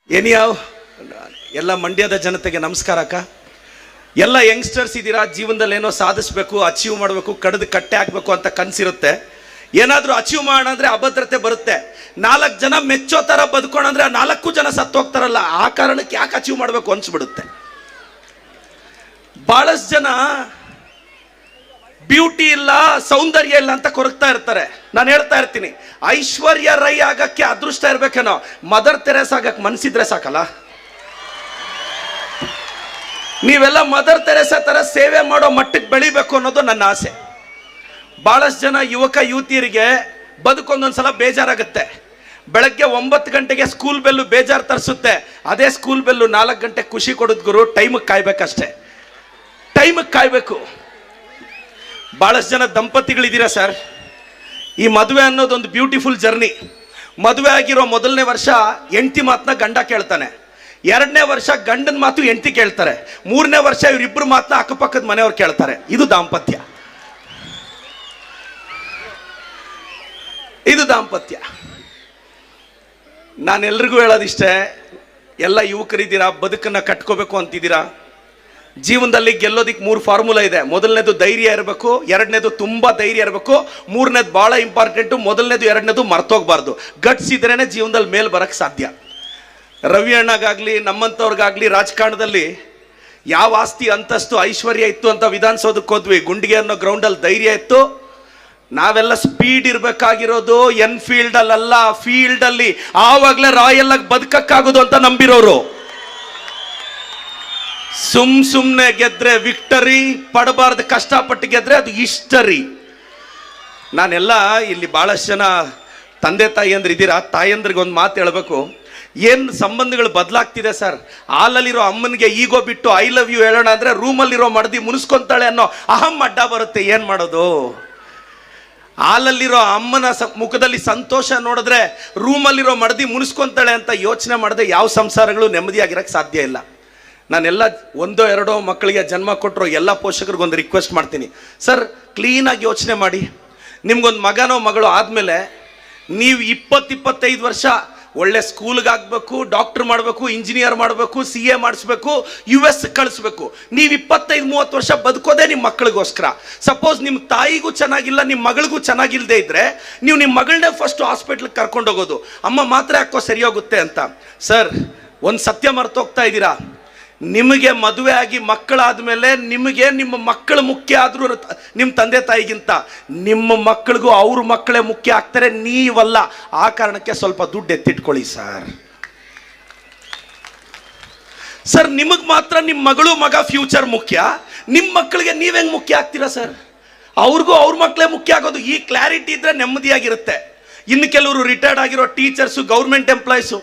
ಏನಿಯಾವ್ ಎಲ್ಲ ಮಂಡ್ಯದ ಜನತೆಗೆ ನಮಸ್ಕಾರ ಅಕ್ಕ. ಎಲ್ಲ ಯಂಗ್ಸ್ಟರ್ಸ್ ಇದ್ದೀರಾ, ಜೀವನದಲ್ಲಿ ಏನೋ ಸಾಧಿಸಬೇಕು, ಅಚೀವ್ ಮಾಡಬೇಕು, ಕಡ್ದು ಕಟ್ಟೆ ಹಾಕಬೇಕು ಅಂತ ಕನಸಿರುತ್ತೆ. ಏನಾದರೂ ಅಚೀವ್ ಮಾಡೋಂದ್ರೆ ಅಭದ್ರತೆ ಬರುತ್ತೆ. 4 ಜನ ಮೆಚ್ಚೋ ಥರ ಬದುಕೋಣಂದ್ರೆ 4 ಜನ ಸತ್ತೋಗ್ತಾರಲ್ಲ, ಆ ಕಾರಣಕ್ಕೆ ಯಾಕೆ ಅಚೀವ್ ಮಾಡಬೇಕು ಅನ್ಸ್ಬಿಡುತ್ತೆ. ಭಾಳಷ್ಟು ಜನ ಬ್ಯೂಟಿ ಇಲ್ಲ, ಸೌಂದರ್ಯ ಇಲ್ಲ ಅಂತ ಕೊರಗ್ತಾ ಇರ್ತಾರೆ. ನಾನು ಹೇಳ್ತಾ ಇರ್ತೀನಿ, ಐಶ್ವರ್ಯ ರೈ ಆಗಕ್ಕೆ ಅದೃಷ್ಟ ಇರ್ಬೇಕೇನೋ, ಮದರ್ ತೆರೇಸಾ ಆಗಕ್ಕೆ ಮನ್ಸಿದ್ರೆ ಸಾಕಲ್ಲ. ನೀವೆಲ್ಲ ಮದರ್ ತೆರೇಸಾ ತರ ಸೇವೆ ಮಾಡೋ ಮಟ್ಟಕ್ಕೆ ಬೆಳಿಬೇಕು ಅನ್ನೋದು ನನ್ನ ಆಸೆ. ಬಹಳಷ್ಟು ಜನ ಯುವಕ ಯುವತಿಯರಿಗೆ ಬದುಕೊಂದೊಂದ್ಸಲ ಬೇಜಾರಾಗುತ್ತೆ. ಬೆಳಗ್ಗೆ 9 ಗಂಟೆಗೆ ಸ್ಕೂಲ್ ಬೆಲ್ಲು ಬೇಜಾರು ತರಿಸುತ್ತೆ. ಅದೇ ಸ್ಕೂಲ್ ಬೆಲ್ಲು 4 ಗಂಟೆ ಖುಷಿ ಕೊಡೋದು ಗುರು. ಟೈಮಿಗೆ ಕಾಯ್ಬೇಕಷ್ಟೇ, ಟೈಮಿಗೆ ಕಾಯ್ಬೇಕು. ಬಹಳಷ್ಟು ಜನ ದಂಪತಿಗಳಿದ್ದೀರಾ ಸರ್. ಈ ಮದುವೆ ಅನ್ನೋದೊಂದು ಬ್ಯೂಟಿಫುಲ್ ಜರ್ನಿ. ಮದುವೆ ಆಗಿರೋ ಮೊದಲನೇ ವರ್ಷ ಹೆಂಡತಿ ಮಾತನ್ನ ಗಂಡ ಕೇಳ್ತಾನೆ, 2ನೇ ವರ್ಷ ಗಂಡನ ಮಾತು ಹೆಂಡತಿ ಕೇಳ್ತಾರೆ, 3ನೇ ವರ್ಷ ಇವರಿಬ್ಬರು ಮಾತನ್ನ ಅಕ್ಕಪಕ್ಕದ ಮನೆಯವ್ರು ಕೇಳ್ತಾರೆ. ಇದು ದಾಂಪತ್ಯ, ಇದು ದಾಂಪತ್ಯ. ನಾನೆಲ್ರಿಗೂ ಹೇಳೋದಿಷ್ಟೇ, ಎಲ್ಲ ಯುವಕರಿದ್ದೀರಾ, ಬದುಕನ್ನು ಕಟ್ಕೋಬೇಕು ಅಂತಿದ್ದೀರಾ. ಜೀವನದಲ್ಲಿ ಗೆಲ್ಲೋದಿಕ್ಕೆ 3 ಫಾರ್ಮುಲಾ ಇದೆ. ಮೊದಲನೇದು ಧೈರ್ಯ ಇರಬೇಕು, 2ನೇದು ತುಂಬ ಧೈರ್ಯ ಇರಬೇಕು, 3ನೇದು ಭಾಳ ಇಂಪಾರ್ಟೆಂಟು. ಮೊದಲನೇದು 2ನೇದು ಮರ್ತೋಗ್ಬಾರ್ದು. ಗಟ್ಸ್ ಇದ್ರೇನೆ ಜೀವನದಲ್ಲಿ ಮೇಲೆ ಬರಕ್ಕೆ ಸಾಧ್ಯ. ರವಿ ಅಣ್ಣಗಾಗಲಿ, ನಮ್ಮಂಥವ್ರಿಗಾಗಲಿ ರಾಜಕಾರಣದಲ್ಲಿ ಯಾವ ಆಸ್ತಿ ಅಂತಸ್ತು ಐಶ್ವರ್ಯ ಇತ್ತು ಅಂತ ವಿಧಾನಸೌಧಕ್ಕೆ ಹೋದ್ವಿ. ಗುಂಡಿಗೆ ಅನ್ನೋ ಗ್ರೌಂಡಲ್ಲಿ ಧೈರ್ಯ ಇತ್ತು. ನಾವೆಲ್ಲ ಸ್ಪೀಡ್ ಇರಬೇಕಾಗಿರೋದು ಎನ್ಫೀಲ್ಡಲ್ಲ, ಫೀಲ್ಡಲ್ಲಿ. ಆವಾಗಲೇ ರಾಯಲ್ ಆಗಿ ಬದುಕಕ್ಕಾಗೋದು ಅಂತ ನಂಬಿರೋರು. ಸುಮ್ಮನೆ ಗೆದ್ರೆ ವಿಕ್ಟರಿ, ಪಡಬಾರ್ದು ಕಷ್ಟಪಟ್ಟು ಗೆದ್ರೆ ಅದು ಹಿಸ್ಟರಿ. ನಾನೆಲ್ಲ ಇಲ್ಲಿ ಭಾಳಷ್ಟು ಜನ ತಂದೆ ತಾಯಿಯಂದ್ರೆ ಇದ್ದೀರಾ. ತಾಯಿಯಂದ್ರಿಗೆ ಒಂದು ಮಾತು ಹೇಳಬೇಕು. ಏನು ಸಂಬಂಧಗಳು ಬದಲಾಗ್ತಿದೆ ಸರ್. ಹಾಲಲ್ಲಿರೋ ಅಮ್ಮನಿಗೆ ಈಗೋ ಬಿಟ್ಟು ಐ ಲವ್ ಯು ಹೇಳೋಣ ಅಂದರೆ ರೂಮಲ್ಲಿರೋ ಮಡದಿ ಮುನಿಸ್ಕೊಂತಾಳೆ ಅನ್ನೋ ಅಹಂ ಅಡ್ಡ ಬರುತ್ತೆ. ಏನು ಮಾಡೋದು? ಹಾಲಲ್ಲಿರೋ ಅಮ್ಮನ ಮುಖದಲ್ಲಿ ಸಂತೋಷ ನೋಡಿದ್ರೆ ರೂಮಲ್ಲಿರೋ ಮಡದಿ ಮುನಿಸ್ಕೊಂತಾಳೆ ಅಂತ ಯೋಚನೆ ಮಾಡಿದ್ರೆ ಯಾವ ಸಂಸಾರಗಳು ನೆಮ್ಮದಿಯಾಗಿರೋಕ್ಕೆ ಸಾಧ್ಯ ಇಲ್ಲ. ನಾನೆಲ್ಲ 1-2 ಮಕ್ಕಳಿಗೆ ಜನ್ಮ ಕೊಟ್ಟರು ಎಲ್ಲ ಪೋಷಕರಿಗೊಂದು ರಿಕ್ವೆಸ್ಟ್ ಮಾಡ್ತೀನಿ. ಸರ್, ಕ್ಲೀನಾಗಿ ಯೋಚನೆ ಮಾಡಿ. ನಿಮ್ಗೊಂದು ಮಗನೋ ಮಗಳು ಆದಮೇಲೆ ನೀವು 20-25 ವರ್ಷ ಒಳ್ಳೆ ಸ್ಕೂಲ್ಗೆ ಹಾಕಬೇಕು, ಡಾಕ್ಟರ್ ಮಾಡಬೇಕು, ಇಂಜಿನಿಯರ್ ಮಾಡಬೇಕು, CA ಮಾಡಿಸ್ಬೇಕು, US ಕಳಿಸ್ಬೇಕು. ನೀವು 25-30 ವರ್ಷ ಬದುಕೋದೇ ನಿಮ್ಮ ಮಕ್ಕಳಿಗೋಸ್ಕರ. ಸಪೋಸ್ ನಿಮ್ಮ ತಾಯಿಗೂ ಚೆನ್ನಾಗಿಲ್ಲ, ನಿಮ್ಮ ಮಗಳಿಗೂ ಚೆನ್ನಾಗಿಲ್ಲದೆ ಇದ್ದರೆ ನೀವು ನಿಮ್ಮ ಮಗಳನ್ನೇ ಫಸ್ಟ್ ಹಾಸ್ಪಿಟ್ಲಿಗೆ ಕರ್ಕೊಂಡೋಗೋದು. ಅಮ್ಮ ಮಾತ್ರೆ ಹಾಕೋ ಸರಿ ಹೋಗುತ್ತೆ ಅಂತ. ಸರ್, ಒಂದು ಸತ್ಯ ಮರ್ತೋಗ್ತಾ ಇದ್ದೀರಾ. ನಿಮಗೆ ಮದುವೆ ಆಗಿ ಮಕ್ಕಳಾದ ಮೇಲೆ ನಿಮಗೆ ನಿಮ್ಮ ಮಕ್ಕಳು ಮುಖ್ಯ ಆದರೂ ನಿಮ್ಮ ತಂದೆ ತಾಯಿಗಿಂತ ನಿಮ್ಮ ಮಕ್ಕಳಿಗೂ ಅವ್ರ ಮಕ್ಕಳೇ ಮುಖ್ಯ ಆಗ್ತಾರೆ, ನೀವಲ್ಲ. ಆ ಕಾರಣಕ್ಕೆ ಸ್ವಲ್ಪ ದುಡ್ಡು ಎತ್ತಿಟ್ಕೊಳ್ಳಿ ಸರ್. ಸರ್, ನಿಮಗೆ ಮಾತ್ರ ನಿಮ್ಮ ಮಗಳು ಮಗ ಫ್ಯೂಚರ್ ಮುಖ್ಯ, ನಿಮ್ಮ ಮಕ್ಕಳಿಗೆ ನೀವೆಂಗೆ ಮುಖ್ಯ ಆಗ್ತೀರಾ ಸರ್? ಅವ್ರಿಗೂ ಅವ್ರ ಮಕ್ಕಳೇ ಮುಖ್ಯ ಆಗೋದು. ಈ ಕ್ಲಾರಿಟಿ ಇದ್ರೆ ನೆಮ್ಮದಿಯಾಗಿರುತ್ತೆ. ಇನ್ನು ಕೆಲವರು ರಿಟೈರ್ಡ್ ಆಗಿರೋ ಟೀಚರ್ಸು, ಗೌರ್ಮೆಂಟ್ ಎಂಪ್ಲಾಯೀಸು,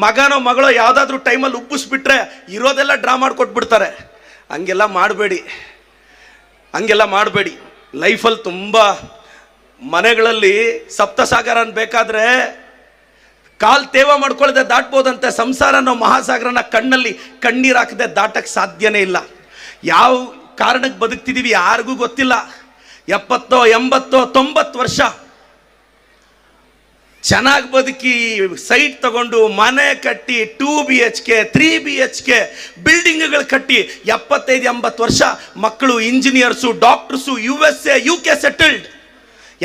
ಮಗನೋ ಮಗಳೋ ಯಾವುದಾದ್ರೂ ಟೈಮಲ್ಲಿ ಉಬ್ಬಿಸ್ಬಿಟ್ರೆ ಇರೋದೆಲ್ಲ ಡ್ರಾ ಮಾಡಿಕೊಟ್ಬಿಡ್ತಾರೆ. ಹಂಗೆಲ್ಲ ಮಾಡಬೇಡಿ, ಹಂಗೆಲ್ಲ ಮಾಡಬೇಡಿ. ಲೈಫಲ್ಲಿ ತುಂಬ ಮನೆಗಳಲ್ಲಿ ಸಪ್ತಸಾಗರ ಬೇಕಾದರೆ ಕಾಲು ತೇವ ಮಾಡ್ಕೊಳ್ಳದೆ ದಾಟ್ಬೋದಂತೆ. ಸಂಸಾರ ಅನ್ನೋ ಮಹಾಸಾಗರನ ಕಣ್ಣಲ್ಲಿ ಕಣ್ಣೀರು ಹಾಕದೆ ದಾಟಕ್ಕೆ ಸಾಧ್ಯನೇ ಇಲ್ಲ. ಯಾವ ಕಾರಣಕ್ಕೆ ಬದುಕ್ತಿದ್ದೀವಿ ಯಾರಿಗೂ ಗೊತ್ತಿಲ್ಲ. 70, 80, 90 ವರ್ಷ ಚೆನ್ನಾಗಿ ಬದುಕಿ ಸೈಟ್ ತಗೊಂಡು ಮನೆ ಕಟ್ಟಿ 2 BHK 3 BHK ಬಿಲ್ಡಿಂಗ್ಗಳು ಕಟ್ಟಿ 75-80 ವರ್ಷ ಮಕ್ಕಳು engineers, doctors, USA UK settled.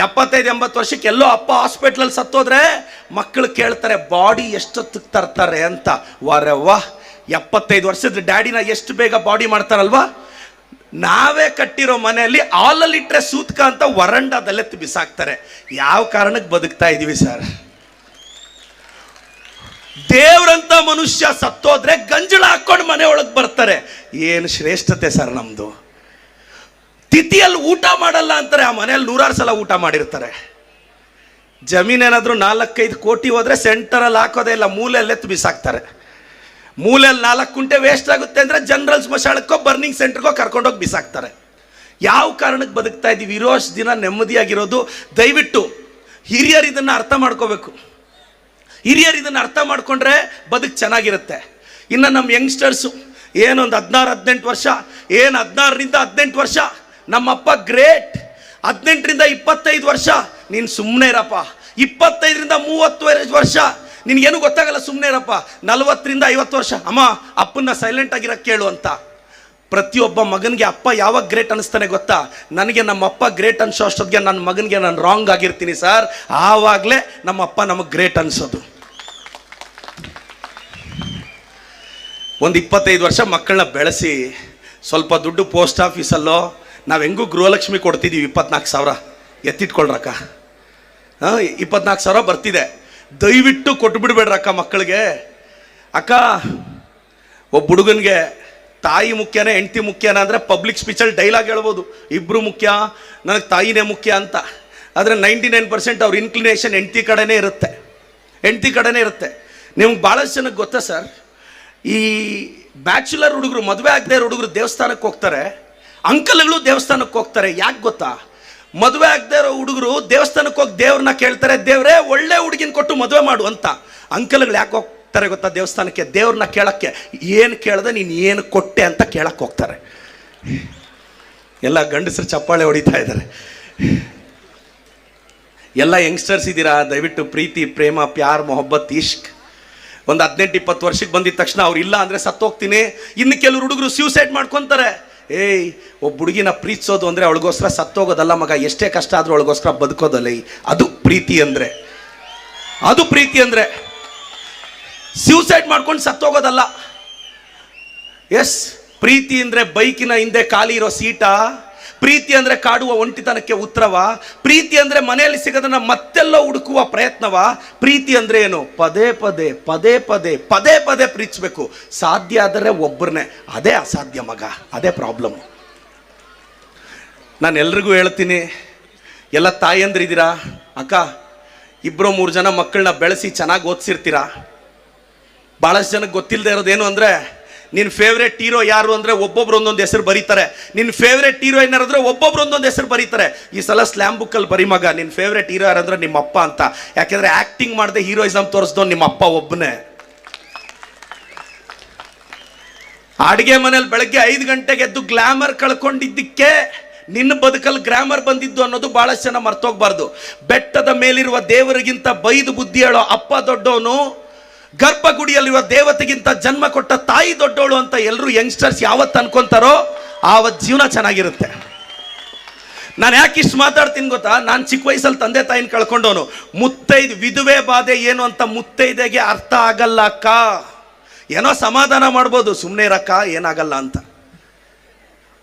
75-80 ವರ್ಷಕ್ಕೆ ಎಲ್ಲೋ ಅಪ್ಪ ಹಾಸ್ಪಿಟ್ಲಲ್ಲಿ ಸತ್ತೋದ್ರೆ ಮಕ್ಕಳು ಕೇಳ್ತಾರೆ ಬಾಡಿ ಎಷ್ಟೊತ್ತಿಗೆ ತರ್ತಾರೆ ಅಂತ. ವಾರವ್ವ, 75 ವರ್ಷದ ಡ್ಯಾಡಿನ ಎಷ್ಟು ಬೇಗ ಬಾಡಿ ಮಾಡ್ತಾರಲ್ವಾ. ನಾವೇ ಕಟ್ಟಿರೋ ಮನೆಯಲ್ಲಿ ಹಾಲಲ್ಲಿಟ್ಟರೆ ಸೂತ್ಕ ಅಂತ ವರಂಡಾದಲ್ಲೆತ್ತು ಬಿಸಾಕ್ತಾರೆ. ಯಾವ ಕಾರಣಕ್ಕೆ ಬದುಕ್ತಾ ಇದ್ದೀವಿ ಸರ್? ದೇವ್ರಂತ ಮನುಷ್ಯ ಸತ್ತೋದ್ರೆ ಗಂಜಳ ಹಾಕೊಂಡು ಮನೆ ಒಳಗೆ ಬರ್ತಾರೆ. ಏನು ಶ್ರೇಷ್ಠತೆ ಸರ್ ನಮ್ದು. ತಿಥಿಯಲ್ಲಿ ಊಟ ಮಾಡಲ್ಲ ಅಂತಾರೆ, ಆ ಮನೆಯಲ್ಲಿ 100 ಸಲ ಊಟ ಮಾಡಿರ್ತಾರೆ. ಜಮೀನೇನಾದ್ರೂ 4-5 ಕೋಟಿ ಹೋದ್ರೆ ಸೆಂಟರಲ್ಲಿ ಹಾಕೋದೇ ಇಲ್ಲ, ಮೂಲೆಯಲ್ಲೆತ್ತು ಬಿಸಾಕ್ತಾರೆ. ಮೂಲೆಯಲ್ಲಿ 4 ಕುಂಟೆ ವೇಸ್ಟ್ ಆಗುತ್ತೆ ಅಂದರೆ ಜನರಲ್ ಸ್ಮಶಾನಕ್ಕೋ ಬರ್ನಿಂಗ್ ಸೆಂಟ್ರಿಗೋ ಕರ್ಕೊಂಡೋಗಿ ಬಿಸಾಕ್ತಾರೆ. ಯಾವ ಕಾರಣಕ್ಕೆ ಬದುಕ್ತಾ ಇದ್ದೀವಿ? ಇರೋಷ್ಟು ದಿನ ನೆಮ್ಮದಿಯಾಗಿರೋದು. ದಯವಿಟ್ಟು ಹಿರಿಯರು ಇದನ್ನು ಅರ್ಥ ಮಾಡ್ಕೋಬೇಕು. ಹಿರಿಯರು ಇದನ್ನು ಅರ್ಥ ಮಾಡ್ಕೊಂಡ್ರೆ ಬದುಕು ಚೆನ್ನಾಗಿರುತ್ತೆ. ಇನ್ನು ನಮ್ಮ ಯಂಗ್ಸ್ಟರ್ಸು ಏನೊಂದು 16-18 ವರ್ಷ, ಏನು 16ರಿಂದ 18 ವರ್ಷ ನಮ್ಮಪ್ಪ ಗ್ರೇಟ್. 18ರಿಂದ 25 ವರ್ಷ ನೀನು ಸುಮ್ಮನೆ ಇರಪ್ಪ. 25ರಿಂದ 30 ವರ್ಷ ನಿನಗೇನು ಗೊತ್ತಾಗಲ್ಲ, ಸುಮ್ಮನೆ ಇರಪ್ಪ, 40ರಿಂದ 50 ವರ್ಷ ಅಮ್ಮ ಅಪ್ಪನ್ನ ಸೈಲೆಂಟ್ ಆಗಿರಕ್ಕೆ ಕೇಳು ಅಂತ. ಪ್ರತಿಯೊಬ್ಬ ಮಗನಿಗೆ ಅಪ್ಪ ಯಾವಾಗ ಗ್ರೇಟ್ ಅನಿಸ್ತಾನೆ ಗೊತ್ತಾ? ನನಗೆ ನಮ್ಮ ಅಪ್ಪ ಗ್ರೇಟ್ ಅನ್ಸೋ ಅಷ್ಟೊತ್ತಿಗೆ ನನ್ನ ಮಗನಿಗೆ ನಾನು ರಾಂಗ್ ಆಗಿರ್ತೀನಿ ಸರ್, ಆವಾಗಲೇ ನಮ್ಮ ಅಪ್ಪ ನಮಗೆ ಗ್ರೇಟ್ ಅನ್ಸೋದು. ಒಂದು 25 ವರ್ಷ ಮಕ್ಕಳನ್ನ ಬೆಳೆಸಿ ಸ್ವಲ್ಪ ದುಡ್ಡು ಪೋಸ್ಟ್ ಆಫೀಸಲ್ಲೋ, ನಾವು ಹೆಂಗೂ ಗೃಹಲಕ್ಷ್ಮಿ ಕೊಡ್ತಿದ್ದೀವಿ 24,000 ಎತ್ತಿಟ್ಕೊಳ್ರಕ್ಕ, 24,000 ಬರ್ತಿದೆ, ದಯವಿಟ್ಟು ಕೊಟ್ಬಿಡ್ಬೇಡ್ರಕ್ಕ ಮಕ್ಕಳಿಗೆ. ಅಕ್ಕ, ಒಬ್ಬ ಹುಡುಗನಿಗೆ ತಾಯಿ ಮುಖ್ಯನೇ ಹೆಂಡತಿ ಮುಖ್ಯನ ಅಂದರೆ ಪಬ್ಲಿಕ್ ಸ್ಪೀಚಲ್ಲಿ ಡೈಲಾಗ್ ಹೇಳ್ಬೋದು, ಇಬ್ಬರು ಮುಖ್ಯ, ನನಗೆ ತಾಯಿನೇ ಮುಖ್ಯ ಅಂತ. ಆದರೆ 99% ಅವ್ರ ಇನ್ಕ್ಲಿನೇಷನ್ ಹೆಂಡತಿ ಕಡೆನೇ ಇರುತ್ತೆ. ನಿಮ್ಗೆ ಭಾಳಷ್ಟು ಜನಕ್ಕೆ ಗೊತ್ತಾ ಸರ್, ಈ ಬ್ಯಾಚುಲರ್ ಹುಡುಗರು, ಮದುವೆ ಆಗದೆ ಇರೋ ಹುಡುಗರು ದೇವಸ್ಥಾನಕ್ಕೆ ಹೋಗ್ತಾರೆ, ಅಂಕಲ್ಗಳು ದೇವಸ್ಥಾನಕ್ಕೆ ಹೋಗ್ತಾರೆ. ಯಾಕೆ ಗೊತ್ತಾ? ಮದುವೆ ಆಗದೆ ಇರೋ ಹುಡುಗರು ದೇವಸ್ಥಾನಕ್ಕೆ ಹೋಗಿ ದೇವ್ರನ್ನ ಕೇಳ್ತಾರೆ, ದೇವ್ರೇ ಒಳ್ಳೆ ಹುಡುಗಿನ ಕೊಟ್ಟು ಮದುವೆ ಮಾಡು ಅಂತ. ಅಂಕಲ್ಗಳು ಯಾಕೆ ಹೋಗ್ತಾರೆ ಗೊತ್ತಾ ದೇವಸ್ಥಾನಕ್ಕೆ? ದೇವ್ರನ್ನ ಕೇಳಕ್ಕೆ. ಏನು ಕೇಳ್ದೆ ನೀನು ಏನು ಕೊಟ್ಟೆ ಅಂತ ಕೇಳಕ್ಕೆ ಹೋಗ್ತಾರೆ. ಎಲ್ಲ ಗಂಡಸರು ಚಪ್ಪಾಳೆ ಹೊಡಿತಾ ಇದ್ದಾರೆ. ಎಲ್ಲ ಯಂಗ್ಸ್ಟರ್ಸ್ ಇದ್ದೀರಾ, ದಯವಿಟ್ಟು ಪ್ರೀತಿ, ಪ್ರೇಮ, ಪ್ಯಾರ್, ಮೊಹಬ್ಬತ್, ಇಷ್ಕ್ ಒಂದು 18-20 ವರ್ಷಕ್ಕೆ ಬಂದಿದ ತಕ್ಷಣ ಅವ್ರು ಇಲ್ಲ ಅಂದರೆ ಸತ್ತೋಗ್ತೀನಿ. ಇನ್ನು ಕೆಲವರು ಹುಡುಗರು ಸ್ಯೂಸೈಡ್ ಮಾಡ್ಕೊತಾರೆ. ಏಯ್, ಒಬ್ಬ ಹುಡುಗಿನ ಪ್ರೀತಿಸೋದು ಅಂದರೆ ಅವಳಿಗೋಸ್ಕರ ಸತ್ತೋಗೋದಲ್ಲ ಮಗ, ಎಷ್ಟೇ ಕಷ್ಟ ಆದರೂ ಅವಳಿಗೋಸ್ಕರ ಬದುಕೋದಲ್ಲ. ಅದು ಪ್ರೀತಿ ಅಂದರೆ. ಸ್ಯೂಸೈಡ್ ಮಾಡ್ಕೊಂಡು ಸತ್ತೋಗೋದಲ್ಲ. ಎಸ್, ಪ್ರೀತಿ ಅಂದರೆ ಬೈಕಿನ ಹಿಂದೆ ಖಾಲಿ ಇರೋ ಸೀಟ, ಪ್ರೀತಿ ಅಂದರೆ ಕಾಡುವ ಒಂಟಿತನಕ್ಕೆ ಉತ್ತರವ, ಪ್ರೀತಿ ಅಂದರೆ ಮನೆಯಲ್ಲಿ ಸಿಗೋದನ್ನ ಮತ್ತೆಲ್ಲೋ ಹುಡುಕುವ ಪ್ರಯತ್ನವ, ಪ್ರೀತಿ ಅಂದರೆ ಏನು? ಪದೇ ಪದೇ ಪ್ರೀತಿಸ್ಬೇಕು. ಸಾಧ್ಯ ಆದರೆ ಒಬ್ಬರನ್ನೇ, ಅದೇ ಅಸಾಧ್ಯ ಮಗ, ಅದೇ ಪ್ರಾಬ್ಲಮ್. ನಾನು ಎಲ್ರಿಗೂ ಹೇಳ್ತೀನಿ, ಎಲ್ಲ ತಾಯಂದ್ರಿದ್ದೀರಾ, ಅಕ್ಕ 2-3 ಜನ ಮಕ್ಕಳನ್ನ ಬೆಳೆಸಿ ಚೆನ್ನಾಗಿ ಓದಿಸಿರ್ತೀರಾ. ಭಾಳಷ್ಟು ಜನಕ್ಕೆ ಗೊತ್ತಿಲ್ಲದೆ ಇರೋದೇನು ಅಂದರೆ, ನಿನ್ನ ಫೇವ್ರೇಟ್ ಹೀರೋ ಯಾರು ಅಂದರೆ ಒಬ್ಬೊಬ್ರು ಒಂದೊಂದು ಹೆಸರು ಬರೀತಾರೆ, ನಿನ್ನ ಫೇವ್ರೇಟ್ ಹೀರೋಯಿನ್ ಯಾರಂದ್ರೆ ಒಬ್ಬೊಬ್ರು ಒಂದೊಂದು ಹೆಸರು ಬರೀತಾರೆ. ಈ ಸಲ ಸ್ಲ್ಯಾಮ್ ಬುಕ್ಕಲ್ಲಿ ಬರೀ ಮಗ, ನಿನ್ನ ಫೇವ್ರೇಟ್ ಹೀರೋ ಯಾರಂದ್ರೆ ನಿಮ್ಮ ಅಪ್ಪ ಅಂತ. ಯಾಕೆಂದರೆ ಆ್ಯಕ್ಟಿಂಗ್ ಮಾಡದೆ ಹೀರೋಯಿಸಮ್ ತೋರಿಸ್ದವ್ ನಿಮ್ಮ ಅಪ್ಪ ಒಬ್ಬನೇ. ಅಡುಗೆ ಮನೇಲಿ ಬೆಳಗ್ಗೆ 5 ಗಂಟೆಗೆ ಎದ್ದು ಗ್ಲಾಮರ್ ಕಳ್ಕೊಂಡಿದ್ದಕ್ಕೆ ನಿನ್ನ ಬದುಕಲ್ಲಿ ಗ್ರಾಮರ್ ಬಂದಿದ್ದು ಅನ್ನೋದು ಭಾಳಷ್ಟು ಜನ ಮರ್ತೋಗ್ಬಾರ್ದು. ಬೆಟ್ಟದ ಮೇಲಿರುವ ದೇವರಿಗಿಂತ ಬೈದು ಬುದ್ಧಿ ಹೇಳೋ ಅಪ್ಪ ದೊಡ್ಡವನು, ಗರ್ಭಗುಡಿಯಲ್ಲಿರುವ ದೇವತೆಗಿಂತ ಜನ್ಮ ಕೊಟ್ಟ ತಾಯಿ ದೊಡ್ಡವಳು ಅಂತ ಎಲ್ಲರೂ ಯಂಗ್ಸ್ಟರ್ಸ್ ಯಾವತ್ತು ಅನ್ಕೊಂತಾರೋ ಆವತ್ತು ಜೀವನ ಚೆನ್ನಾಗಿರುತ್ತೆ. ನಾನು ಯಾಕೆ ಇಷ್ಟು ಮಾತಾಡ್ತೀನಿ ಗೊತ್ತಾ? ನಾನು ಚಿಕ್ಕ ವಯಸ್ಸಲ್ಲಿ ತಂದೆ ತಾಯಿನ ಕಳ್ಕೊಂಡವನು. ವಿಧವೆ ಬಾಧೆ ಏನು ಅಂತ ಮುತ್ತೈದೆಗೆ ಅರ್ಥ ಆಗಲ್ಲ ಅಕ್ಕ. ಏನೋ ಸಮಾಧಾನ ಮಾಡ್ಬೋದು, ಸುಮ್ಮನೆ ಇರಕ್ಕ, ಏನಾಗಲ್ಲ ಅಂತ.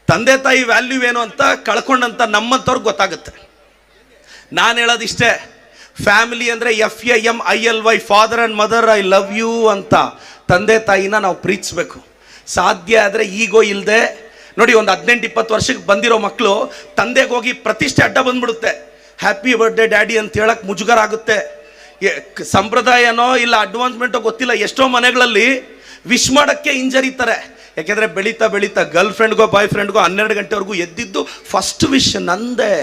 ತಂದೆ ತಾಯಿ ವ್ಯಾಲ್ಯೂ ಏನು ಅಂತ ಕಳ್ಕೊಂಡಂತ ನಮ್ಮಂಥವ್ರಿಗೆ ಗೊತ್ತಾಗುತ್ತೆ. ನಾನು ಹೇಳೋದಿಷ್ಟೇ, ಫ್ಯಾಮಿಲಿ ಅಂದರೆ FAMILY, father and mother, I love you ಅಂತ ತಂದೆ ತಾಯಿನ ನಾವು ಪ್ರೀತಿಸ್ಬೇಕು. ಸಾಧ್ಯ ಆದರೆ ಈಗೋ ಇಲ್ಲದೆ ನೋಡಿ, ಒಂದು 18-20 ವರ್ಷಕ್ಕೆ ಬಂದಿರೋ ಮಕ್ಕಳು ತಂದೆಗೆ ಹೋಗಿ ಪ್ರತಿಷ್ಠೆ ಅಡ್ಡ ಬಂದ್ಬಿಡುತ್ತೆ. ಹ್ಯಾಪಿ ಬರ್ಡೇ ಡ್ಯಾಡಿ ಅಂತ ಹೇಳಕ್ಕೆ ಮುಜುಗರ ಆಗುತ್ತೆ. ಸಂಪ್ರದಾಯನೋ ಇಲ್ಲ ಅಡ್ವಾನ್ಸ್ಮೆಂಟೋ ಗೊತ್ತಿಲ್ಲ, ಎಷ್ಟೋ ಮನೆಗಳಲ್ಲಿ ವಿಶ್ ಮಾಡೋಕ್ಕೆ ಹಿಂಜರಿತಾರೆ. ಯಾಕೆಂದರೆ ಬೆಳೀತಾ ಗರ್ಲ್ ಫ್ರೆಂಡ್ಗೋ ಬಾಯ್ ಫ್ರೆಂಡ್ಗೋ 12 ಗಂಟೆವರೆಗೂ ಎದ್ದಿದ್ದು ಫಸ್ಟ್ ವಿಶ್ ನಂದೇ.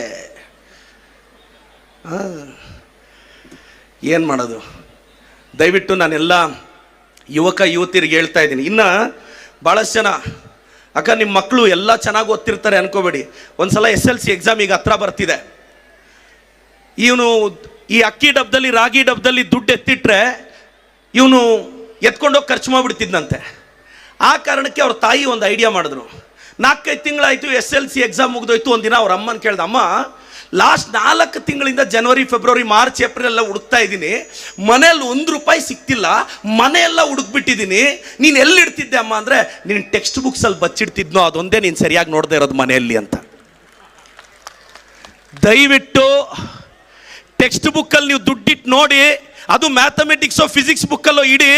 ಏನು ಮಾಡೋದು? ದಯವಿಟ್ಟು ನಾನೆಲ್ಲ ಯುವಕ ಯುವತಿಯರಿಗೆ ಹೇಳ್ತಾ ಇದ್ದೀನಿ. ಇನ್ನು ಭಾಳಷ್ಟು ಜನ, ಅಕ್ಕ ನಿಮ್ಮ ಮಕ್ಕಳು ಎಲ್ಲ ಚೆನ್ನಾಗಿ ಓದ್ತಿರ್ತಾರೆ ಅನ್ಕೋಬೇಡಿ. ಒಂದು ಸಲ SLC ಎಕ್ಸಾಮ್ ಈಗ ಹತ್ರ ಬರ್ತಿದೆ. ಇವನು ಈ ಅಕ್ಕಿ ಡಬ್ಬದಲ್ಲಿ ರಾಗಿ ಡಬ್ಬದಲ್ಲಿ ದುಡ್ಡು ಎತ್ತಿಟ್ರೆ ಇವನು ಎತ್ಕೊಂಡೋಗಿ ಖರ್ಚು ಮಾಡಿಬಿಡ್ತಿದ್ದಂತೆ. ಆ ಕಾರಣಕ್ಕೆ ಅವ್ರ ತಾಯಿ ಒಂದು ಐಡಿಯಾ ಮಾಡಿದ್ರು. 4-5 ತಿಂಗಳಾಯಿತು, SLC ಎಕ್ಸಾಮ್ ಮುಗಿದೋಯ್ತು. ಒಂದಿನ ಅವ್ರ ಅಮ್ಮನ ಕೇಳ್ದೆ, ಅಮ್ಮ ಲಾಸ್ಟ್ 4 ತಿಂಗಳಿಂದ ಜನವರಿ ಫೆಬ್ರವರಿ ಮಾರ್ಚ್ ಏಪ್ರಿಲ್ ಎಲ್ಲ ಹುಡುಕ್ತಾ ಇದ್ದೀನಿ, ಮನೇಲಿ ₹1 ಸಿಕ್ತಿಲ್ಲ, ಮನೆಯೆಲ್ಲ ಹುಡುಕ್ಬಿಟ್ಟಿದ್ದೀನಿ, ನೀನು ಎಲ್ಲಿಡ್ತಿದ್ದೆ ಅಮ್ಮ ಅಂದರೆ, ನೀನು ಟೆಕ್ಸ್ಟ್ ಬುಕ್ಸಲ್ಲಿ ಬಚ್ಚಿಡ್ತಿದ್ನೋ ಅದೊಂದೇ ನೀನು ಸರಿಯಾಗಿ ನೋಡದೆ ಇರೋದು ಮನೆಯಲ್ಲಿ ಅಂತ. ದಯವಿಟ್ಟು ಟೆಕ್ಸ್ಟ್ ಬುಕ್ಕಲ್ಲಿ ನೀವು ದುಡ್ಡಿಟ್ಟು ನೋಡಿ, ಅದು ಮ್ಯಾಥಮೆಟಿಕ್ಸೋ ಫಿಸಿಕ್ಸ್ ಬುಕ್ಕಲ್ಲೋ ಇಡಿ,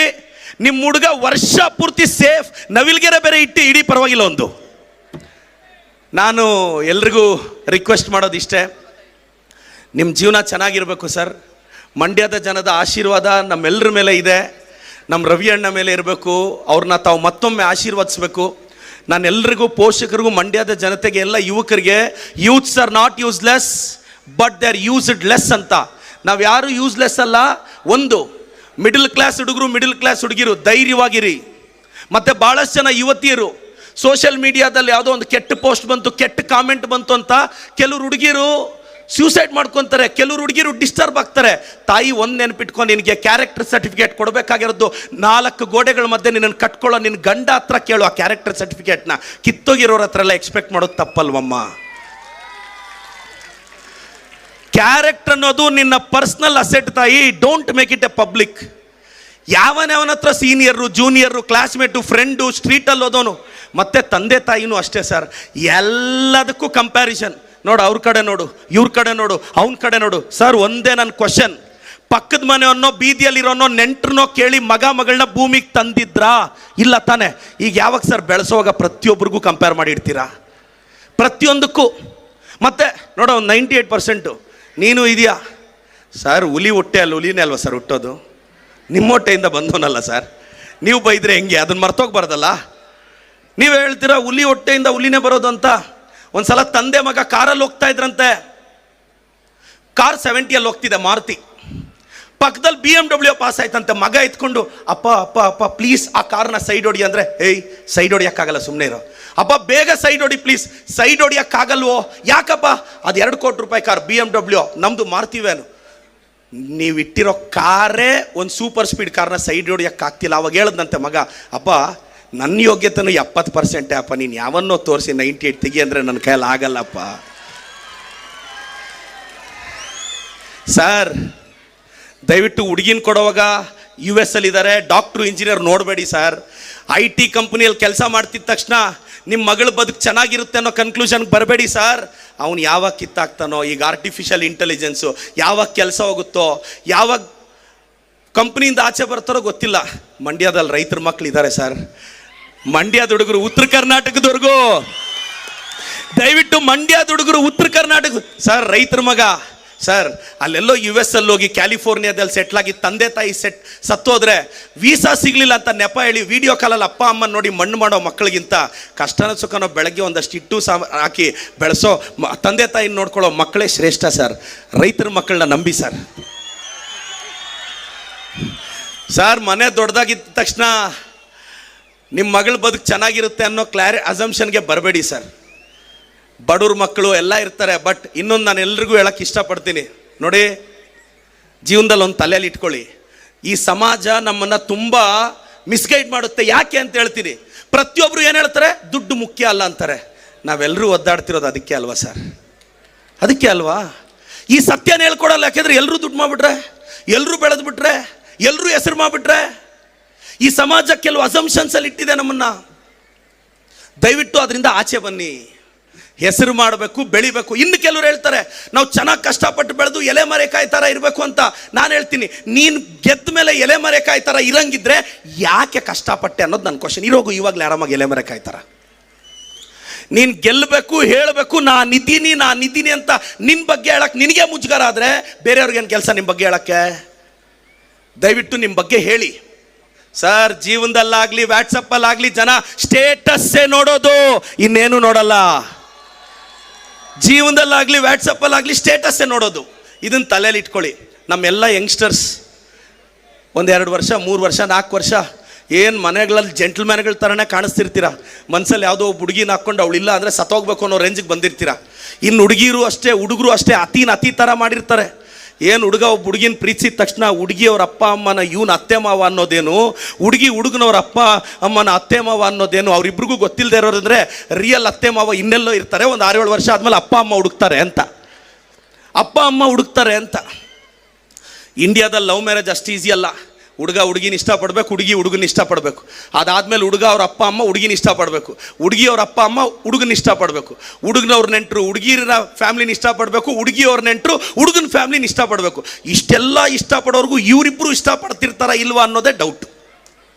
ನಿಮ್ಮ ಹುಡುಗ ವರ್ಷ ಪೂರ್ತಿ ಸೇಫ್. ನವಿಲ್ಗೆರೆ ಬೇರೆ ಇಟ್ಟು ಇಡೀ ಪರವಾಗಿಲ್ಲ. ಒಂದು ನಾನು ಎಲ್ರಿಗೂ ರಿಕ್ವೆಸ್ಟ್ ಮಾಡೋದಿಷ್ಟೇ, ನಿಮ್ಮ ಜೀವನ ಚೆನ್ನಾಗಿರಬೇಕು ಸರ್. ಮಂಡ್ಯದ ಜನದ ಆಶೀರ್ವಾದ ನಮ್ಮೆಲ್ಲರ ಮೇಲೆ ಇದೆ, ನಮ್ಮ ರವಿ ಅಣ್ಣ ಮೇಲೆ ಇರಬೇಕು. ಅವ್ರನ್ನ ತಾವು ಮತ್ತೊಮ್ಮೆ ಆಶೀರ್ವದಿಸಬೇಕು. ನಾನೆಲ್ಲರಿಗೂ, ಪೋಷಕರಿಗೂ, ಮಂಡ್ಯದ ಜನತೆಗೆ, ಎಲ್ಲ ಯುವಕರಿಗೆ, youths R not useless but they are used less ಅಂತ. ನಾವು ಯಾರು ಯೂಸ್ಲೆಸ್ ಅಲ್ಲ. ಒಂದು ಮಿಡಲ್ ಕ್ಲಾಸ್ ಹುಡುಗರು, ಮಿಡಲ್ ಕ್ಲಾಸ್ ಹುಡುಗಿರು ಧೈರ್ಯವಾಗಿರಿ. ಮತ್ತು ಭಾಳಷ್ಟು ಜನ ಯುವತಿಯರು ಸೋಷಿಯಲ್ ಮೀಡಿಯಾದಲ್ಲಿ ಯಾವುದೋ ಒಂದು ಕೆಟ್ಟ ಪೋಸ್ಟ್ ಬಂತು, ಕೆಟ್ಟ ಕಾಮೆಂಟ್ ಬಂತು ಅಂತ ಕೆಲವರು ಹುಡುಗಿರು ಸ್ಯೂಸೈಡ್ ಮಾಡ್ಕೊತಾರೆ. ಕೆಲವರು ಹುಡುಗಿರು ಡಿಸ್ಟರ್ಬ್ ಆಗ್ತಾರೆ. ತಾಯಿ ಒಂದು ನೆನಪಿಟ್ಕೊಂಡು, ನಿನಗೆ ಕ್ಯಾರೆಕ್ಟರ್ ಸರ್ಟಿಫಿಕೇಟ್ ಕೊಡಬೇಕಾಗಿರೋದು 4 ಗೋಡೆಗಳ ಮಧ್ಯೆ ನಿನ್ನನ್ನು ಕಟ್ಕೊಳ್ಳೋ ನಿನ್ನ ಗಂಡ ಹತ್ರ ಕೇಳು ಆ ಕ್ಯಾರೆಕ್ಟರ್ ಸರ್ಟಿಫಿಕೇಟ್ನ. ಕಿತ್ತೋಗಿರೋರ ಹತ್ರ ಎಲ್ಲ ಎಕ್ಸ್ಪೆಕ್ಟ್ ಮಾಡೋದು ತಪ್ಪಲ್ವಮ್ಮ. ಕ್ಯಾರೆಕ್ಟರ್ ಅನ್ನೋದು ನಿನ್ನ ಪರ್ಸನಲ್ ಅಸೆಟ್ ತಾಯಿ. Don't make it A public. ಯಾವನ ಹತ್ರ ಸೀನಿಯರು, ಜೂನಿಯರು, ಕ್ಲಾಸ್ಮೇಟು, ಫ್ರೆಂಡು, ಸ್ಟ್ರೀಟಲ್ಲಿ ಹೋದವನು, ಮತ್ತೆ ತಂದೆ ತಾಯಿನೂ ಅಷ್ಟೇ ಸರ್. ಎಲ್ಲದಕ್ಕೂ ಕಂಪ್ಯಾರಿಸನ್. ನೋಡು, ಅವ್ರ ಕಡೆ ನೋಡು, ಇವ್ರ ಕಡೆ ನೋಡು, ಅವನ ಕಡೆ ನೋಡು. ಸರ್, ಒಂದೇ ನನ್ನ ಕ್ವಶನ್, ಪಕ್ಕದ ಮನೆಯವನ್ನೋ ಬೀದಿಯಲ್ಲಿರೋನೋ ನೆಂಟ್ರನ್ನೋ ಕೇಳಿ ಮಗ ಮಗಳನ್ನ ಭೂಮಿಗೆ ತಂದಿದ್ರಾ? ಇಲ್ಲ ತಾನೆ. ಈಗ ಯಾವಾಗ ಸರ್ ಬೆಳೆಸೋವಾಗ ಪ್ರತಿಯೊಬ್ಬರಿಗೂ ಕಂಪೇರ್ ಮಾಡಿಡ್ತೀರಾ? ಪ್ರತಿಯೊಂದಕ್ಕೂ. ಮತ್ತೆ ನೋಡೋ, 98% ನೀನು ಇದೆಯಾ ಸರ್? ಹುಲಿ ಹೊಟ್ಟೆ ಅಲ್ಲಿ ಹುಲಿನೇ ಅಲ್ವಾ ಸರ್ ಹುಟ್ಟೋದು? ನಿಮ್ಮ ಹೊಟ್ಟೆಯಿಂದ ಬಂದವನಲ್ಲ ಸರ್. ನೀವು ಬೈದರೆ ಹೆಂಗೆ? ಅದನ್ನು ಮರ್ತೋಗ್ಬಾರ್ದಲ್ಲ. ನೀವು ಹೇಳ್ತೀರಾ ಹುಲಿ ಹೊಟ್ಟೆಯಿಂದ ಹುಲಿನೇ ಬರೋದು ಅಂತ. ಒಂದ್ಸಲ ತಂದೆ ಮಗ ಕಾರಲ್ಲಿ ಹೋಗ್ತಾ ಇದ್ರಂತೆ. ಕಾರ್ 70 ಹೋಗ್ತಿದೆ, ಮಾರುತಿ. ಪಕ್ಕದಲ್ಲಿ BMW ಪಾಸ್ ಆಯ್ತಂತೆ. ಮಗ ಎತ್ಕೊಂಡು, ಅಪ್ಪ ಅಪ್ಪ ಅಪ್ಪ ಪ್ಲೀಸ್ ಆ ಕಾರ್ನ ಸೈಡ್ ಹೊಡಿ ಅಂದರೆ, ಏಯ್ ಸೈಡ್ ಹೊಡಿಯೋಕ್ಕಾಗಲ್ಲ, ಸುಮ್ಮನೆ ಇರೋ. ಅಪ್ಪ ಬೇಗ ಸೈಡ್ ಹೊಡಿ ಪ್ಲೀಸ್. ಸೈಡ್ ಹೊಡಿಯೋಕ್ಕಾಗಲ್ವೋ? ಯಾಕಪ್ಪ? ಅದು 2 ಕೋಟಿ ರೂಪಾಯಿ ಕಾರ್ BMW, ನಮ್ಮದು ಮಾರುತಿ ವ್ಯಾನು. ನೀವು ಇಟ್ಟಿರೋ ಕಾರೇ ಒಂದು ಸೂಪರ್ ಸ್ಪೀಡ್ ಕಾರ್ನ ಸೈಡ್ ಹೊಡಿಯೋಕ್ಕಾಗ್ತಿಲ್ಲ. ಅವಾಗ ಹೇಳದ್ನಂತೆ ಮಗ, ಅಪ್ಪ ನನ್ನ ಯೋಗ್ಯತೆನೂ 70% ಅಪ್ಪ, ನೀನು ಯಾವನ್ನೋ ತೋರಿಸಿ 98 ತೆಗಿ ಅಂದರೆ ನನ್ನ ಕೈಯಲ್ಲಿ ಆಗಲ್ಲಪ್ಪ. ಸರ್, ದಯವಿಟ್ಟು ಹುಡುಗಿನ ಕೊಡುವಾಗ US ಇದ್ದಾರೆ, ಡಾಕ್ಟ್ರು, ಇಂಜಿನಿಯರ್ ನೋಡಬೇಡಿ ಸರ್. IT ಕಂಪ್ನಿಯಲ್ಲಿ ಕೆಲಸ ಮಾಡ್ತಿದ್ದ ತಕ್ಷಣ ನಿಮ್ಮ ಮಗಳ ಬದುಕು ಚೆನ್ನಾಗಿರುತ್ತೆ ಅನ್ನೋ ಕನ್ಕ್ಲೂಷನ್ಗೆ ಬರಬೇಡಿ ಸರ್. ಅವನು ಯಾವಾಗ ಕಿತ್ತಾಗ್ತಾನೋ, ಈಗ ಆರ್ಟಿಫಿಷಿಯಲ್ ಇಂಟೆಲಿಜೆನ್ಸು ಯಾವಾಗ ಕೆಲಸ ಹೋಗುತ್ತೋ, ಯಾವಾಗ ಕಂಪ್ನಿಯಿಂದ ಆಚೆ ಬರ್ತಾರೋ ಗೊತ್ತಿಲ್ಲ. ಮಂಡ್ಯದಲ್ಲಿ ರೈತರ ಮಕ್ಕಳಿದ್ದಾರೆ ಸರ್. ಮಂಡ್ಯದ ಹುಡುಗರು, ಉತ್ತರ ಕರ್ನಾಟಕದವ್ರಿಗೂ ದಯವಿಟ್ಟು ಮಂಡ್ಯದ ಹುಡುಗರು, ಉತ್ತರ ಕರ್ನಾಟಕ ಸರ್, ರೈತರ ಮಗ ಸರ್, ಅಲ್ಲೆಲ್ಲೋ US ಹೋಗಿ ಕ್ಯಾಲಿಫೋರ್ನಿಯಾದಲ್ಲಿ ಸೆಟ್ಲಾಗಿ ತಂದೆ ತಾಯಿ ಸತ್ತೋದ್ರೆ ವೀಸಾ ಸಿಗಲಿಲ್ಲ ಅಂತ ನೆಪ ಹೇಳಿ ವಿಡಿಯೋ ಕಾಲಲ್ಲಿ ಅಪ್ಪ ಅಮ್ಮ ನೋಡಿ ಮಣ್ಣು ಮಾಡೋ ಮಕ್ಕಳಿಗಿಂತ ಕಷ್ಟನ ಸುಖನೋ ಬೆಳಗ್ಗೆ ಒಂದಷ್ಟು ಇಟ್ಟು ಹಾಕಿ ಬೆಳೆಸೋ ತಂದೆ ತಾಯಿನ ನೋಡ್ಕೊಳ್ಳೋ ಮಕ್ಕಳೇ ಶ್ರೇಷ್ಠ ಸರ್. ರೈತರ ಮಕ್ಕಳನ್ನ ನಂಬಿ ಸರ್. ಸರ್, ಮನೆ ದೊಡ್ಡದಾಗಿದ್ದ ತಕ್ಷಣ ನಿಮ್ಮ ಮಗಳ ಬದುಕು ಚೆನ್ನಾಗಿರುತ್ತೆ ಅನ್ನೋ ಅಸಂಪ್ಷನ್ಗೆ ಬರಬೇಡಿ ಸರ್. ಬಡವ್ರ ಮಕ್ಕಳು ಎಲ್ಲ ಇರ್ತಾರೆ. ಬಟ್ ಇನ್ನೊಂದು ನಾನು ಎಲ್ರಿಗೂ ಹೇಳಕ್ಕೆ ಇಷ್ಟಪಡ್ತೀನಿ ನೋಡಿ, ಜೀವನದಲ್ಲಿ ಒಂದು ತಲೆಯಲ್ಲಿ ಇಟ್ಕೊಳ್ಳಿ, ಈ ಸಮಾಜ ನಮ್ಮನ್ನು ತುಂಬ ಮಿಸ್ಗೈಡ್ ಮಾಡುತ್ತೆ. ಯಾಕೆ ಅಂತ ಹೇಳ್ತೀನಿ. ಪ್ರತಿಯೊಬ್ಬರು ಏನು ಹೇಳ್ತಾರೆ? ದುಡ್ಡು ಮುಖ್ಯ ಅಲ್ಲ ಅಂತಾರೆ. ನಾವೆಲ್ಲರೂ ಒದ್ದಾಡ್ತಿರೋದು ಅದಕ್ಕೆ ಅಲ್ವಾ ಸರ್? ಅದಕ್ಕೆ ಅಲ್ವಾ? ಈ ಸತ್ಯನ ಹೇಳ್ಕೊಡಲ್ಲ. ಯಾಕೆಂದರೆ ಎಲ್ಲರೂ ದುಡ್ಡು ಮಾಡಿಬಿಟ್ರೆ, ಎಲ್ಲರೂ ಬೆಳೆದ್ಬಿಟ್ರೆ, ಎಲ್ಲರೂ ಹೆಸರು ಮಾಡಿಬಿಟ್ರೆ, ಈ ಸಮಾಜ ಕೆಲವು ಅಸಂಪ್ಷನ್ಸಲ್ಲಿ ಇಟ್ಟಿದೆ ನಮ್ಮನ್ನು. ದಯವಿಟ್ಟು ಅದರಿಂದ ಆಚೆ ಬನ್ನಿ. ಹೆಸರು ಮಾಡಬೇಕು, ಬೆಳಿಬೇಕು. ಇನ್ನು ಕೆಲವರು ಹೇಳ್ತಾರೆ ನಾವು ಚೆನ್ನಾಗಿ ಕಷ್ಟಪಟ್ಟು ಬೆಳೆದು ಎಲೆ ಮರೆಕಾಯಿ ಥರ ಇರಬೇಕು ಅಂತ. ನಾನು ಹೇಳ್ತೀನಿ, ನೀನು ಗೆದ್ದ ಮೇಲೆ ಎಲೆ ಮರೆಕಾಯಿ ಥರ ಇರಂಗಿದ್ರೆ ಯಾಕೆ ಕಷ್ಟಪಟ್ಟೆ ಅನ್ನೋದು ನನ್ನ ಕ್ವಶನ್. ಇರೋಗು ಇವಾಗಲೇ ಆರಾಮಾಗಿ ಎಲೆ ಮರೆಕಾಯಿ ಥರ. ನೀನು ಗೆಲ್ಲಬೇಕು, ಹೇಳಬೇಕು, ನಾನಿದ್ದೀನಿ ಅಂತ ನಿನ್ನ ಬಗ್ಗೆ ಹೇಳಕ್ಕೆ ನಿನಗೆ ಮುಜುಗರ ಆದರೆ ಬೇರೆಯವ್ರಿಗೇನು ಕೆಲಸ ನಿಮ್ಮ ಬಗ್ಗೆ ಹೇಳಕ್ಕೆ? ದಯವಿಟ್ಟು ನಿಮ್ಮ ಬಗ್ಗೆ ಹೇಳಿ ಸರ್. ಜೀವನದಲ್ಲಾಗಲಿ ವಾಟ್ಸಪ್ಪಲ್ಲಾಗಲಿ ಜನ ಸ್ಟೇಟಸ್ಸೇ ನೋಡೋದು, ಇನ್ನೇನು ನೋಡಲ್ಲ. ಜೀವನದಲ್ಲಾಗಲಿ ವಾಟ್ಸಪ್ಪಲ್ಲಾಗಲಿ ಸ್ಟೇಟಸ್ಸೇ ನೋಡೋದು. ಇದನ್ನು ತಲೆಯಲ್ಲಿ ಇಟ್ಕೊಳ್ಳಿ. ನಮ್ಮೆಲ್ಲ ಯಂಗ್ಸ್ಟರ್ಸ್ 1-2 ವರ್ಷ, 3 ವರ್ಷ, 4 ವರ್ಷ ಏನು ಮನೆಗಳಲ್ಲಿ ಜೆಂಟ್ಲ್ಮ್ಯಾನ್ಗಳ ಥರನೇ ಕಾಣಿಸ್ತಿರ್ತೀರ. ಮನಸ್ಸಲ್ಲಿ ಯಾವುದೋ ಹುಡುಗಿನ ಹಾಕ್ಕೊಂಡು ಅವಳಿಲ್ಲ ಅಂದರೆ ಸತ್ತೋಗ್ಬೇಕು ಅನ್ನೋ ರೇಂಜಿಗೆ ಬಂದಿರ್ತೀರ. ಇನ್ನು ಹುಡುಗಿರು ಅಷ್ಟೇ, ಹುಡುಗರು ಅಷ್ಟೇ, ಅತಿ ಥರ ಮಾಡಿರ್ತಾರೆ. ಏನು ಹುಡುಗ ಒಬ್ಬ ಹುಡುಗಿನ ಪ್ರೀತಿಸಿದ ತಕ್ಷಣ ಹುಡುಗಿಯವ್ರ ಅಪ್ಪ ಅಮ್ಮನ ಇವನು ಅತ್ತೆ ಮಾವ ಅನ್ನೋದೇನು, ಹುಡುಗನವ್ರ ಅಪ್ಪ ಅಮ್ಮನ ಅತ್ತೆ ಮಾವ ಅನ್ನೋದೇನು ಅವರಿಬ್ರಿಗೂ ಗೊತ್ತಿಲ್ಲದೆ ಇರೋದಂದರೆ ರಿಯಲ್ ಅತ್ತೆ ಮಾವ ಇನ್ನೆಲ್ಲೋ ಇರ್ತಾರೆ. ಒಂದು 6-7 ವರ್ಷ ಆದಮೇಲೆ ಅಪ್ಪ ಅಮ್ಮ ಹುಡುಕ್ತಾರೆ ಅಂತ. ಇಂಡಿಯಾದಲ್ಲಿ ಲವ್ ಮ್ಯಾರೇಜ್ ಅಷ್ಟು ಈಸಿ ಅಲ್ಲ. ಹುಡುಗ ಹುಡುಗಿನ ಇಷ್ಟಪಡಬೇಕು, ಹುಡುಗಿ ಹುಡುಗನ ಇಷ್ಟಪಡಬೇಕು. ಅದಾದಮೇಲೆ ಹುಡುಗ ಅವ್ರ ಅಪ್ಪ ಅಮ್ಮ ಹುಡುಗಿನ ಇಷ್ಟಪಡಬೇಕು, ಹುಡುಗಿಯವ್ರ ಅಪ್ಪ ಅಮ್ಮ ಹುಡುಗನ ಇಷ್ಟಪಡಬೇಕು, ಹುಡುಗನವ್ರ ನೆಂಟರು ಹುಡುಗಿರ ಫ್ಯಾಮ್ಲಿನ ಇಷ್ಟಪಡಬೇಕು, ಹುಡುಗಿಯವ್ರ ನೆಂಟರು ಹುಡುಗನ ಫ್ಯಾಮ್ಲಿನ ಇಷ್ಟಪಡಬೇಕು. ಇಷ್ಟೆಲ್ಲ ಇಷ್ಟಪಡೋರ್ಗೂ ಇವರಿಬ್ಬರು ಇಷ್ಟಪಡ್ತಿರ್ತಾರ ಇಲ್ವಾ ಅನ್ನೋದೇ ಡೌಟ್.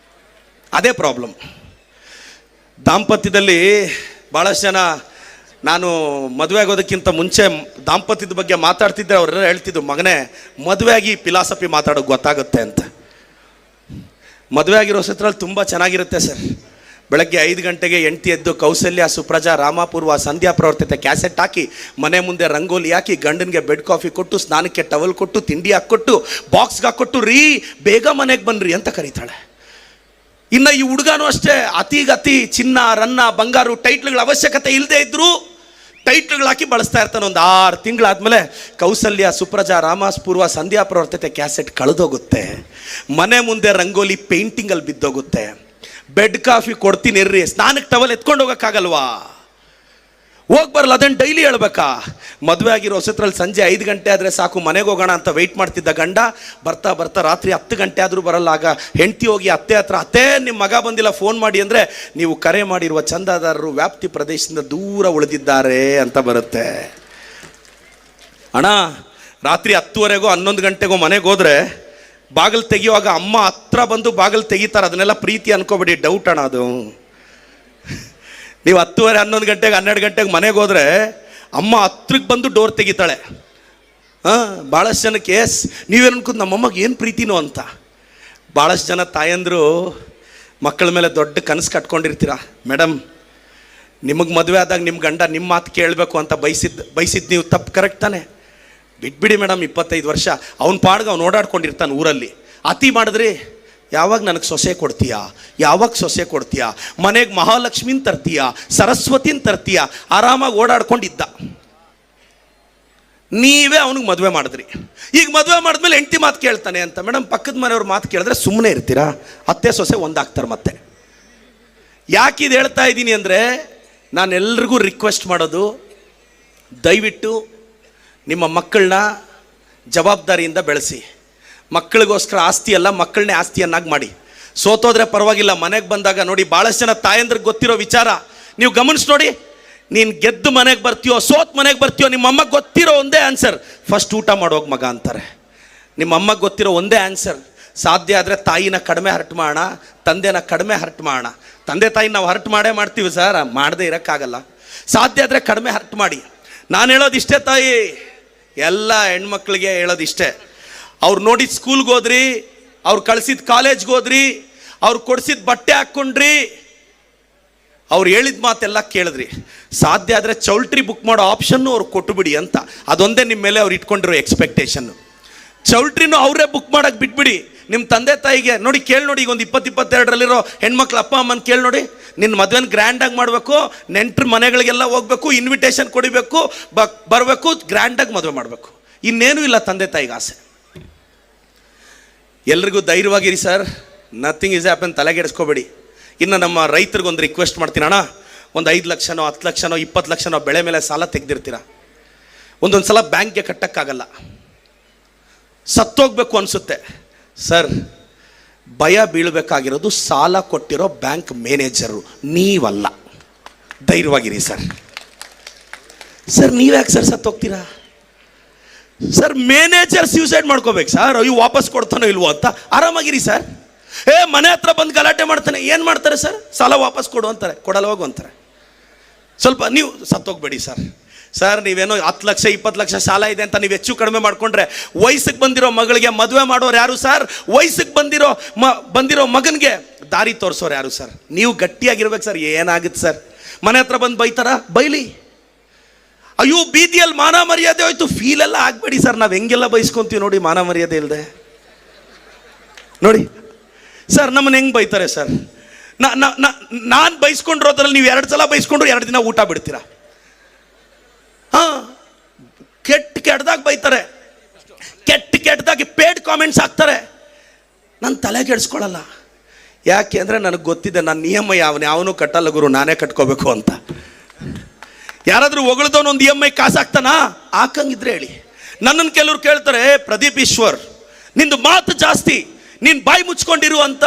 ಅದೇ ಪ್ರಾಬ್ಲಮ್. ದಾಂಪತ್ಯದಲ್ಲಿ ಭಾಳಷ್ಟು ಜನ, ನಾನು ಮದುವೆ ಆಗೋದಕ್ಕಿಂತ ಮುಂಚೆ ದಾಂಪತ್ಯದ ಬಗ್ಗೆ ಮಾತಾಡ್ತಿದ್ದೆ. ಅವರೆಲ್ಲ ಹೇಳ್ತಿದ್ದು, ಮಗನೇ ಮದುವೆ ಆಗಿ ಫಿಲಾಸಫಿ ಮಾತಾಡೋಕೆ ಗೊತ್ತಾಗುತ್ತೆ ಅಂತ. ಮದುವೆ ಆಗಿರೋ ಸತ್ರಲ್ಲಿ ತುಂಬ ಚೆನ್ನಾಗಿರುತ್ತೆ ಸರ್. ಬೆಳಗ್ಗೆ 5 ಗಂಟೆಗೆ ಹೆಂಡತಿ ಎದ್ದು ಕೌಸಲ್ಯ, ಸುಪ್ರಜಾ, ರಾಮಪೂರ್ವ, ಸಂಧ್ಯಾ ಪ್ರವರ್ತಿತೆ ಕ್ಯಾಸೆಟ್ ಹಾಕಿ, ಮನೆ ಮುಂದೆ ರಂಗೋಲಿ ಹಾಕಿ, ಗಂಡನಿಗೆ ಬೆಡ್ ಕಾಫಿ ಕೊಟ್ಟು, ಸ್ನಾನಕ್ಕೆ ಟವಲ್ ಕೊಟ್ಟು, ತಿಂಡಿ ಹಾಕ್ಕೊಟ್ಟು, ಬಾಕ್ಸ್ಗೆ ಹಾಕ್ಕೊಟ್ಟು, ರೀ ಬೇಗ ಮನೆಗೆ ಬನ್ನಿರಿ ಅಂತ ಕರೀತಾಳೆ. ಇನ್ನು ಈ ಹುಡುಗನೂ ಅಷ್ಟೇ, ಅತಿಗತಿ ಚಿನ್ನ, ರನ್ನ, ಬಂಗಾರು, ಟೈಟ್ಲ್ಗಳ ಅವಶ್ಯಕತೆ ಇಲ್ಲದೆ ಇದ್ದರೂ ಟೈಟ್ಲ್ಗಳು ಹಾಕಿ ಬಳಸ್ತಾ ಇರ್ತಾನೆ. ಒಂದು 6 ತಿಂಗಳಾದ್ಮೇಲೆ ಕೌಸಲ್ಯ, ಸುಪ್ರಜಾ, ರಾಮಾಸ್ ಪೂರ್ವ, ಸಂಧ್ಯಾ ಪ್ರವರ್ತತೆ ಕ್ಯಾಸೆಟ್ ಕಳೆದೋಗುತ್ತೆ. ಮನೆ ಮುಂದೆ ರಂಗೋಲಿ ಪೇಂಟಿಂಗಲ್ಲಿ ಬಿದ್ದೋಗುತ್ತೆ. ಬೆಡ್ ಕಾಫಿ ಕೊಡ್ತೀನಿ ಇರ್ರಿ, ಸ್ನಾನಕ್ಕೆ ಟವಲ್ ಎತ್ಕೊಂಡು ಹೋಗೋಕ್ಕಾಗಲ್ವಾ? ಹೋಗಿ ಬರಲ್ಲ, ಅದನ್ನು ಡೈಲಿ ಹೇಳ್ಬೇಕಾ? ಮದುವೆ ಆಗಿರೋ ಹೊಸತ್ರಲ್ಲಿ ಸಂಜೆ 5 ಗಂಟೆ ಆದರೆ ಸಾಕು ಮನೆಗೆ ಹೋಗೋಣ ಅಂತ ವೆಯ್ಟ್ ಮಾಡ್ತಿದ್ದ ಗಂಡ ಬರ್ತಾ ಬರ್ತಾ ರಾತ್ರಿ 10 ಗಂಟೆ ಆದರೂ ಬರಲ್ಲ. ಆಗ ಹೆಂಡತಿ ಹೋಗಿ ಅತ್ತೆ ಹತ್ರ, ಅತ್ತೆ ನಿಮ್ಮ ಮಗ ಬಂದಿಲ್ಲ ಫೋನ್ ಮಾಡಿ ಅಂದರೆ, ನೀವು ಕರೆ ಮಾಡಿರುವ ಚಂದಾದಾರರು ವ್ಯಾಪ್ತಿ ಪ್ರದೇಶದಿಂದ ದೂರ ಉಳಿದಿದ್ದಾರೆ ಅಂತ ಬರುತ್ತೆ. ಅಣ್ಣ ರಾತ್ರಿ 10:30ಗೋ 11 ಗಂಟೆಗೋ ಮನೆಗೆ ಹೋದರೆ ಬಾಗಿಲು ತೆಗಿಯುವಾಗ ಅಮ್ಮ ಹತ್ರ ಬಂದು ಬಾಗಿಲು ತೆಗಿತಾರೆ. ಅದನ್ನೆಲ್ಲ ಪ್ರೀತಿ ಅನ್ಕೋಬೇಡಿ, ಡೌಟ್ ಅಣ್ಣ ಅದು. ನೀವು 10:30, 11 ಗಂಟೆಗೆ 12 ಗಂಟೆಗೆ ಮನೆಗೆ ಹೋದರೆ ಅಮ್ಮ ಹತ್ರಕ್ಕೆ ಬಂದು ಡೋರ್ ತೆಗಿತಾಳೆ. ಭಾಳಷ್ಟು ಜನಕ್ಕೆ ನೀವೇನು ಅನ್ಕೊಂಡು ನಮ್ಮಮ್ಮಗೆ ಏನು ಪ್ರೀತಿನೋ ಅಂತ. ಭಾಳಷ್ಟು ಜನ ತಾಯಂದರು ಮಕ್ಕಳ ಮೇಲೆ ದೊಡ್ಡ ಕನಸು ಕಟ್ಕೊಂಡಿರ್ತೀರ. ಮೇಡಮ್, ನಿಮಗೆ ಮದುವೆ ಆದಾಗ ನಿಮ್ಮ ಗಂಡ ನಿಮ್ಮ ಮಾತು ಕೇಳಬೇಕು ಅಂತ ಬಯಸಿದ್ದು ನೀವು ತಪ್ಪು, ಕರೆಕ್ಟ್ ತಾನೆ? ಬಿಟ್ಬಿಡಿ ಮೇಡಮ್, 25 ವರ್ಷ ಅವ್ನ ಪಾಡ್ಗೆ ಅವ್ನು ಓಡಾಡ್ಕೊಂಡಿರ್ತಾನೆ ಊರಲ್ಲಿ. ಅತಿ ಮಾಡಿದ್ರಿ, ಯಾವಾಗ ನನಗೆ ಸೊಸೆ ಕೊಡ್ತೀಯಾ, ಯಾವಾಗ ಸೊಸೆ ಕೊಡ್ತೀಯಾ, ಮನೆಗೆ ಮಹಾಲಕ್ಷ್ಮಿನ ತರ್ತೀಯಾ, ಸರಸ್ವತಿನ ತರ್ತೀಯಾ, ಆರಾಮಾಗಿ ಓಡಾಡ್ಕೊಂಡಿದ್ದ. ನೀವೇ ಅವನಿಗೆ ಮದುವೆ ಮಾಡಿದ್ರಿ. ಈಗ ಮದುವೆ ಮಾಡಿದ್ಮೇಲೆ ಹೆಂಡತಿ ಮಾತು ಕೇಳ್ತಾನೆ ಅಂತ. ಮೇಡಮ್, ಪಕ್ಕದ ಮನೆಯವ್ರ ಮಾತು ಕೇಳಿದ್ರೆ ಸುಮ್ಮನೆ ಇರ್ತೀರಾ? ಅತ್ತೆ ಸೊಸೆ ಒಂದಾಗ್ತಾರೆ ಮತ್ತೆ. ಯಾಕಿದು ಹೇಳ್ತಾ ಇದ್ದೀನಿ ಅಂದರೆ, ನಾನೆಲ್ರಿಗೂ ರಿಕ್ವೆಸ್ಟ್ ಮಾಡೋದು, ದಯವಿಟ್ಟು ನಿಮ್ಮ ಮಕ್ಕಳನ್ನ ಜವಾಬ್ದಾರಿಯಿಂದ ಬೆಳೆಸಿ. ಮಕ್ಕಳಿಗೋಸ್ಕರ ಆಸ್ತಿ ಅಲ್ಲ, ಮಕ್ಕಳನ್ನೇ ಆಸ್ತಿಯನ್ನಾಗಿ ಮಾಡಿ. ಸೋತೋದ್ರೆ ಪರವಾಗಿಲ್ಲ, ಮನೆಗೆ ಬಂದಾಗ ನೋಡಿ, ಭಾಳಷ್ಟು ಜನ ತಾಯಂದ್ರಿಗೆ ಗೊತ್ತಿರೋ ವಿಚಾರ ನೀವು ಗಮನಿಸಿ ನೋಡಿ. ನೀನು ಗೆದ್ದು ಮನೆಗೆ ಬರ್ತೀಯೋ, ಸೋತ್ ಮನೆಗೆ ಬರ್ತೀಯೋ, ನಿಮ್ಮ ಅಮ್ಮಗೆ ಗೊತ್ತಿರೋ ಒಂದೇ ಆನ್ಸರ್, ಫಸ್ಟ್ ಊಟ ಮಾಡೋಗಿ ಮಗ ಅಂತಾರೆ. ನಿಮ್ಮ ಅಮ್ಮಗೆ ಗೊತ್ತಿರೋ ಒಂದೇ ಆನ್ಸರ್. ಸಾಧ್ಯ ಆದರೆ ತಾಯಿನ ಕಡಿಮೆ ಹರ್ಟ್ ಮಾಡೋಣ, ತಂದೆನ ಕಡಿಮೆ ಹರ್ಟ್ ಮಾಡೋಣ. ತಂದೆ ತಾಯಿ ನಾವು ಹರ್ಟ್ ಮಾಡ್ತೀವಿ ಸರ್, ಮಾಡದೇ ಇರೋಕ್ಕಾಗಲ್ಲ. ಸಾಧ್ಯ ಆದರೆ ಕಡಿಮೆ ಹರ್ಟ್ ಮಾಡಿ. ನಾನು ಹೇಳೋದಿಷ್ಟೇ ತಾಯಿ, ಎಲ್ಲ ಹೆಣ್ಮಕ್ಳಿಗೆ ಹೇಳೋದಿಷ್ಟೇ. ಅವ್ರು ನೋಡಿದ ಸ್ಕೂಲ್ಗೆ ಹೋದ್ರಿ, ಅವ್ರು ಕಳಿಸಿದ ಕಾಲೇಜ್ಗೆ ಹೋದ್ರಿ, ಅವ್ರು ಕೊಡಿಸಿದ ಬಟ್ಟೆ ಹಾಕ್ಕೊಂಡ್ರಿ, ಅವ್ರು ಹೇಳಿದ ಮಾತೆಲ್ಲ ಕೇಳಿದ್ರಿ. ಸಾಧ್ಯ ಆದರೆ ಚೌಲ್ಟ್ರಿ ಬುಕ್ ಮಾಡೋ ಆಪ್ಷನ್ನು ಅವ್ರು ಕೊಟ್ಟುಬಿಡಿ ಅಂತ. ಅದೊಂದೇ ನಿಮ್ಮ ಮೇಲೆ ಅವ್ರು ಇಟ್ಕೊಂಡಿರೋ ಎಕ್ಸ್ಪೆಕ್ಟೇಷನ್ನು. ಚೌಲ್ಟ್ರಿನೂ ಅವರೇ ಬುಕ್ ಮಾಡೋಕ್ಕೆ ಬಿಟ್ಬಿಡಿ. ನಿಮ್ಮ ತಂದೆ ತಾಯಿಗೆ ನೋಡಿ, ಕೇಳಿ ನೋಡಿ. ಈಗ ಒಂದು 20-22ರಲ್ಲಿರೋ ಹೆಣ್ಮಕ್ಳು ಅಪ್ಪ ಅಮ್ಮನ ಕೇಳಿ ನೋಡಿ. ನಿನ್ನ ಮದುವೆನ ಗ್ರ್ಯಾಂಡಾಗಿ ಮಾಡಬೇಕು, ನೆಂಟ್ರ ಮನೆಗಳಿಗೆಲ್ಲ ಹೋಗ್ಬೇಕು, ಇನ್ವಿಟೇಷನ್ ಕೊಡಿಬೇಕು, ಬರಬೇಕು, ಗ್ರ್ಯಾಂಡಾಗಿ ಮದುವೆ ಮಾಡಬೇಕು. ಇನ್ನೇನೂ ಇಲ್ಲ ತಂದೆ ತಾಯಿಗೆ ಆಸೆ. ಎಲ್ರಿಗೂ ಧೈರ್ಯವಾಗಿರಿ ಸರ್, ನಥಿಂಗ್ ಈಸ್ ಹ್ಯಾಪನ್, ತಲೆಗೆಡಿಸ್ಕೋಬೇಡಿ. ಇನ್ನು ನಮ್ಮ ರೈತರಿಗೊಂದು ರಿಕ್ವೆಸ್ಟ್ ಮಾಡ್ತೀನಿ. ಅಣ್ಣ, ಒಂದು 5 ಲಕ್ಷನೋ 10 ಲಕ್ಷನೋ 20 ಲಕ್ಷನೋ ಬೆಳೆ ಮೇಲೆ ಸಾಲ ತೆಗೆದಿರ್ತೀರ. ಒಂದೊಂದು ಸಲ ಬ್ಯಾಂಕ್ಗೆ ಕಟ್ಟಕ್ಕಾಗಲ್ಲ, ಸತ್ತೋಗ್ಬೇಕು ಅನಿಸುತ್ತೆ. ಸರ್, ಭಯ ಬೀಳಬೇಕಾಗಿರೋದು ಸಾಲ ಕೊಟ್ಟಿರೋ ಬ್ಯಾಂಕ್ ಮ್ಯಾನೇಜರು, ನೀವಲ್ಲ. ಧೈರ್ಯವಾಗಿರಿ ಸರ್. ಸರ್, ನೀವ್ಯಾಕೆ ಸರ್ ಸತ್ತೋಗ್ತೀರಾ? ಸರ್, ಮ್ಯಾನೇಜರ್ ಸೂಸೈಡ್ ಮಾಡ್ಕೋಬೇಕು ಸರ್, ಅಯ್ಯೋ ವಾಪಸ್ ಕೊಡ್ತಾನೋ ಇಲ್ವೋ ಅಂತ. ಆರಾಮಾಗಿರಿ ಸರ್. ಮನೆ ಹತ್ರ ಬಂದು ಗಲಾಟೆ ಮಾಡ್ತಾನೆ, ಏನು ಮಾಡ್ತಾರೆ ಸರ್? ಸಾಲ ವಾಪಸ್ ಕೊಡು ಅಂತಾರೆ, ಕೊಡಲ್ಲ ಹೋಗು ಅಂತಾರೆ. ಸ್ವಲ್ಪ ನೀವು ಸತ್ತೋಗ್ಬೇಡಿ ಸರ್. ಸರ್, ನೀವೇನೋ 10 ಲಕ್ಷ 20 ಲಕ್ಷ ಸಾಲ ಇದೆ ಅಂತ ನೀವು ಹೆಚ್ಚು ಕಡಿಮೆ ಮಾಡ್ಕೊಂಡ್ರೆ, ವಯಸ್ಸಿಗೆ ಬಂದಿರೋ ಮಗಳಿಗೆ ಮದುವೆ ಮಾಡೋರು ಯಾರು ಸರ್? ವಯಸ್ಸಿಗೆ ಬಂದಿರೋ ಮಗನಿಗೆ ದಾರಿ ತೋರಿಸೋರು ಯಾರು ಸರ್? ನೀವು ಗಟ್ಟಿಯಾಗಿರ್ಬೇಕು ಸರ್. ಏನಾಗುತ್ತೆ ಸರ್? ಮನೆ ಹತ್ರ ಬಂದು ಬೈತಾರ, ಬೈಲಿ. ಅಯ್ಯೋ, ಬೀದಿಯಲ್ಲಿ ಮಾನ ಮರ್ಯಾದೆ ಹೋಯ್ತು, ಫೀಲೆಲ್ಲ ಆಗಬೇಡಿ ಸರ್. ನಾವು ಹೆಂಗೆಲ್ಲ ಬೈಸ್ಕೊಂತೀವಿ ನೋಡಿ, ಮಾನ ಮರ್ಯಾದೆ ಇಲ್ಲದೆ ನೋಡಿ ಸರ್. ನಮ್ಮನ್ನು ಹೆಂಗೆ ಬೈತಾರೆ ಸರ್? ನಾನು ಬೈಸ್ಕೊಂಡಿರೋದ್ರಲ್ಲಿ ನೀವು 2 ಸಲ ಬೈಸ್ಕೊಂಡ್ರು 2 ದಿನ ಊಟ ಬಿಡ್ತೀರಾ? ಕೆಟ್ಟದಾಗ ಬೈತಾರೆ, ಕೆಟ್ಟದಾಗಿ ಪೇಡ್ ಕಾಮೆಂಟ್ಸ್ ಹಾಕ್ತಾರೆ. ನಾನು ತಲೆ ಕೆಡಿಸ್ಕೊಳ್ಳಲ್ಲ. ಯಾಕೆ ಅಂದರೆ ನನಗೆ ಗೊತ್ತಿದೆ, ನನ್ನ ನಿಯಮ ಯಾವನೂ ಕಟ್ಟಲ್ಲ ಗುರು, ನಾನೇ ಕಟ್ಕೋಬೇಕು ಅಂತ. ಯಾರಾದರೂ ಹೊಗಳದವನು ಒಂದು EMI ಕಾಸು ಹಾಕ್ತಾನಾ? ಹಾಕಂಗಿದ್ರೆ ಹೇಳಿ. ನನ್ನನ್ನು ಕೆಲವ್ರು ಕೇಳ್ತಾರೆ, ಪ್ರದೀಪ್ ಈಶ್ವರ್ ನಿಂದು ಮಾತು ಜಾಸ್ತಿ, ನೀನು ಬಾಯಿ ಮುಚ್ಕೊಂಡಿರು ಅಂತ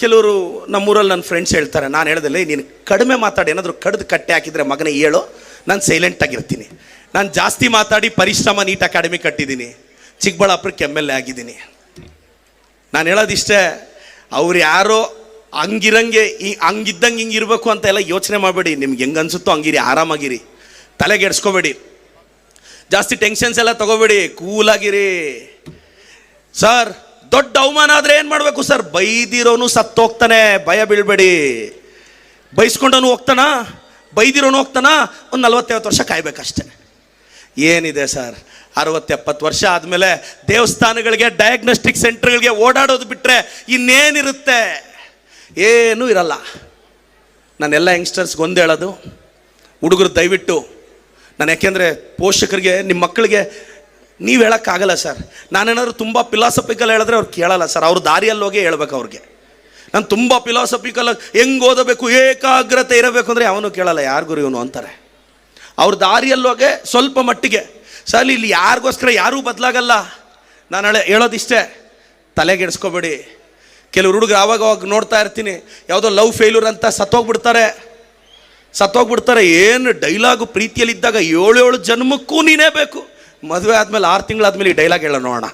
ಕೆಲವರು ನಮ್ಮೂರಲ್ಲಿ ನನ್ನ ಫ್ರೆಂಡ್ಸ್ ಹೇಳ್ತಾರೆ. ನಾನು ಹೇಳ್ದಲ್ಲ, ನೀನು ಕಡಿಮೆ ಮಾತಾಡಿ, ಏನಾದರೂ ಕಡ್ದು ಕಟ್ಟೆ ಹಾಕಿದರೆ ಮಗನೇ ಹೇಳು, ನಾನು ಸೈಲೆಂಟಾಗಿರ್ತೀನಿ. ನಾನು ಜಾಸ್ತಿ ಮಾತಾಡಿ ಪರಿಶ್ರಮ ನೀಟ್ ಅಕಾಡೆಮಿ ಕಟ್ಟಿದ್ದೀನಿ, ಚಿಕ್ಕಬಳ್ಳಾಪುರಕ್ಕೆ MLA ಆಗಿದ್ದೀನಿ. ನಾನು ಹೇಳೋದಿಷ್ಟೇ, ಅವ್ರು ಯಾರೋ ಹಂಗಿರಂಗೆ ಹಂಗಿದ್ದಂಗೆ ಹಿಂಗಿರ್ಬೇಕು ಅಂತ ಎಲ್ಲ ಯೋಚನೆ ಮಾಡಬೇಡಿ. ನಿಮ್ಗೆ ಹೆಂಗೆ ಅನ್ಸುತ್ತೋ ಹಂಗಿರಿ, ಆರಾಮಾಗಿರಿ, ತಲೆಗೆಡ್ಸ್ಕೋಬೇಡಿ, ಜಾಸ್ತಿ ಟೆನ್ಷನ್ಸ್ ಎಲ್ಲ ತಗೋಬೇಡಿ, ಕೂಲಾಗಿರಿ. ಸರ್, ದೊಡ್ಡ ಅವಮಾನ ಆದರೆ ಏನು ಮಾಡಬೇಕು ಸರ್? ಬೈದಿರೋನು ಸತ್ತೋಗ್ತಾನೆ, ಭಯ ಬೀಳ್ಬೇಡಿ. ಬೈಸ್ಕೊಂಡವನು ಹೋಗ್ತಾನ, ಬೈದಿರೋನು ಹೋಗ್ತಾನ. ಒಂದು 40-50 ವರ್ಷ ಕಾಯ್ಬೇಕಷ್ಟೆ. ಏನಿದೆ ಸರ್, 60-70 ವರ್ಷ ಆದಮೇಲೆ ದೇವಸ್ಥಾನಗಳಿಗೆ, ಡಯಾಗ್ನೋಸ್ಟಿಕ್ ಸೆಂಟರ್ಗಳಿಗೆ ಓಡಾಡೋದು ಬಿಟ್ಟರೆ ಇನ್ನೇನಿರುತ್ತೆ? ಏನೂ ಇರಲ್ಲ. ನಾನೆಲ್ಲ ಯಂಗ್ಸ್ಟರ್ಸ್ಗೆ ಒಂದು ಹೇಳೋದು, ಹುಡುಗರು ದಯವಿಟ್ಟು ನಾನು ಯಾಕೆಂದರೆ ಪೋಷಕರಿಗೆ ನಿಮ್ಮ ಮಕ್ಕಳಿಗೆ ನೀವು ಹೇಳೋಕ್ಕಾಗಲ್ಲ ಸರ್. ನಾನೇನಾದ್ರು ತುಂಬ ಫಿಲಾಸಫಿಕಲ್ ಹೇಳಿದ್ರೆ ಅವ್ರು ಕೇಳಲ್ಲ ಸರ್. ಅವ್ರ ದಾರಿಯಲ್ಲಿ ಹೋಗಿ ಹೇಳ್ಬೇಕು ಅವ್ರಿಗೆ. ನಾನು ತುಂಬ ಫಿಲಾಸಫಿಕಲ್ ಹೆಂಗೆ ಓದಬೇಕು, ಏಕಾಗ್ರತೆ ಇರಬೇಕು ಅಂದರೆ ಅವನು ಕೇಳಲ್ಲ, ಯಾರಿಗೂ ಇವನು ಅಂತಾರೆ. ಅವ್ರ ದಾರಿಯಲ್ಲೋಗೆ ಸ್ವಲ್ಪ ಮಟ್ಟಿಗೆ ಸರ್. ಇಲ್ಲಿ ಯಾರಿಗೋಸ್ಕರ ಯಾರೂ ಬದಲಾಗಲ್ಲ. ನಾನು ಹೇಳೋದಿಷ್ಟೇ, ತಲೆಗೆಡಿಸ್ಕೋಬೇಡಿ. ಕೆಲವು ಹುಡುಗರು ಆವಾಗ ನೋಡ್ತಾ ಇರ್ತೀನಿ, ಯಾವುದೋ ಲವ್ ಫೇಲ್ಯೂರ್ ಅಂತ ಸತ್ತೋಗ್ಬಿಡ್ತಾರೆ. ಏನು ಡೈಲಾಗು, ಪ್ರೀತಿಯಲ್ಲಿದ್ದಾಗ 7 ಜನ್ಮಕ್ಕೂ ನೀನೇ ಬೇಕು. ಮದುವೆ ಆದಮೇಲೆ 6 ತಿಂಗಳಾದ್ಮೇಲೆ ಈ ಡೈಲಾಗ್ ಹೇಳೋ ನೋಡೋಣ.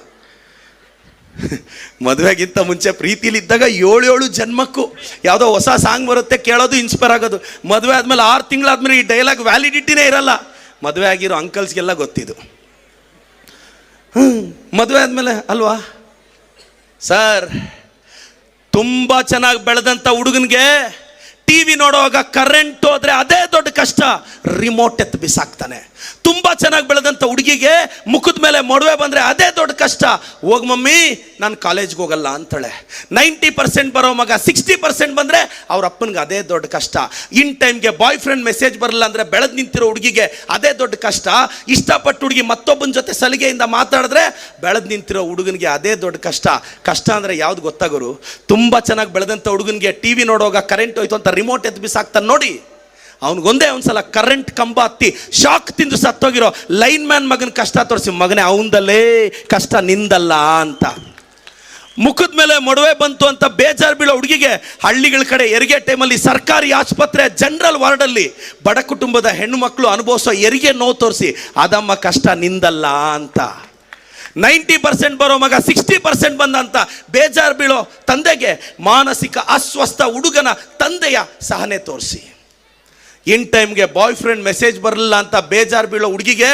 ಮದುವೆಗಿಂತ ಮುಂಚೆ ಪ್ರೀತಿಲಿದ್ದಾಗ 7 ಜನ್ಮಕ್ಕೂ ಯಾವುದೋ ಹೊಸ ಸಾಂಗ್ ಬರುತ್ತೆ, ಕೇಳೋದು, ಇನ್ಸ್ಪೈರ್ ಆಗೋದು. ಮದುವೆ ಆದಮೇಲೆ 6 ತಿಂಗಳಾದ್ಮೇಲೆ ಈ ಡೈಲಾಗ್ ವ್ಯಾಲಿಡಿಟಿನೇ ಇರಲ್ಲ. ಮದುವೆ ಆಗಿರೋ ಅಂಕಲ್ಸ್ಗೆಲ್ಲ ಗೊತ್ತಿದ್ದು. ಮದುವೆ ಆದಮೇಲೆ ಅಲ್ವಾ ಸರ್, ತುಂಬ ಚೆನ್ನಾಗಿ ಬೆಳೆದಂಥ ಹುಡುಗನಿಗೆ TV ನೋಡುವಾಗ ಕರೆಂಟ್ ಹೋದ್ರೆ ಅದೇ ದೊಡ್ಡ ಕಷ್ಟ. ರಿಮೋಟ್ ಎತ್ತು ಬಿಸಾಕ್ತಾನೆ. ತುಂಬ ಚೆನ್ನಾಗಿ ಬೆಳೆದಂಥ ಹುಡುಗಿಗೆ ಮುಖದ ಮೇಲೆ ಮೊಡವೆ ಬಂದರೆ ಅದೇ ದೊಡ್ಡ ಕಷ್ಟ. ಹೋಗಿ ಮಮ್ಮಿ ನಾನು ಕಾಲೇಜ್ಗೆ ಹೋಗಲ್ಲ ಅಂತಾಳೆ. 90% ಬರೋ ಮಗ 60% ಬಂದರೆ ಅವ್ರ ಅಪ್ಪನಿಗೆ ಅದೇ ದೊಡ್ಡ ಕಷ್ಟ. ಇನ್ ಟೈಮ್ಗೆ ಬಾಯ್ ಫ್ರೆಂಡ್ ಮೆಸೇಜ್ ಬರಲ್ಲ ಅಂದರೆ ಬೆಳೆದು ನಿಂತಿರೋ ಹುಡುಗಿಗೆ ಅದೇ ದೊಡ್ಡ ಕಷ್ಟ. ಇಷ್ಟಪಟ್ಟು ಹುಡುಗಿ ಮತ್ತೊಬ್ಬನ ಜೊತೆ ಸಲಿಗೆಯಿಂದ ಮಾತಾಡಿದ್ರೆ ಬೆಳೆದು ನಿಂತಿರೋ ಹುಡುಗನಿಗೆ ಅದೇ ದೊಡ್ಡ ಕಷ್ಟ. ಕಷ್ಟ ಅಂದರೆ ಯಾವ್ದು ಗೊತ್ತಾಗೋರು? ತುಂಬ ಚೆನ್ನಾಗಿ ಬೆಳೆದಂಥ ಹುಡುಗನಿಗೆ TV ನೋಡುವಾಗ ಕರೆಂಟ್ ಹೋಯ್ತು ಅಂತ ರಿಮೋಟ್ ಎದ್ದು ಬಿಸಾಕ್ತಾನೆ ನೋಡಿ. ಅವನಿಗೊಂದೇ ಒಂದ್ಸಲ ಕರೆಂಟ್ ಕಂಬ ಹತ್ತಿ ಶಾಕ್ ತಿಂದು ಸತ್ತೋಗಿರೋ ಲೈನ್ ಮ್ಯಾನ್ ಮಗನ ಕಷ್ಟ ತೋರಿಸಿ, ಮಗನೇ ಅವನದಲ್ಲೇ ಕಷ್ಟ ನಿಂದಲ್ಲ ಅಂತ. ಮುಖದ ಮೇಲೆ ಮೊಡವೆ ಬಂತು ಅಂತ ಬೇಜಾರು ಬೀಳೋ ಹುಡುಗಿಗೆ ಹಳ್ಳಿಗಳ ಕಡೆ ಹೆರಿಗೆ ಟೈಮಲ್ಲಿ ಸರ್ಕಾರಿ ಆಸ್ಪತ್ರೆ ಜನರಲ್ ವಾರ್ಡಲ್ಲಿ ಬಡ ಕುಟುಂಬದ ಹೆಣ್ಣು ಮಕ್ಕಳು ಅನುಭವಿಸೋ ಹೆರಿಗೆ ನೋವು ತೋರಿಸಿ, ಅದಮ್ಮ ಕಷ್ಟ ನಿಂದಲ್ಲ ಅಂತ. 90% ಬರೋ ಮಗ 60% ಬಂದಂತ ಬೇಜಾರು ಬೀಳೋ ತಂದೆಗೆ ಮಾನಸಿಕ ಅಸ್ವಸ್ಥ ಹುಡುಗನ ತಂದೆಯ ಸಹನೆ ತೋರಿಸಿ. ಇನ್ ಟೈಮ್ಗೆ ಬಾಯ್ ಫ್ರೆಂಡ್ ಮೆಸೇಜ್ ಬರಲಿಲ್ಲ ಅಂತ ಬೇಜಾರು ಬೀಳೋ ಹುಡುಗಿಗೆ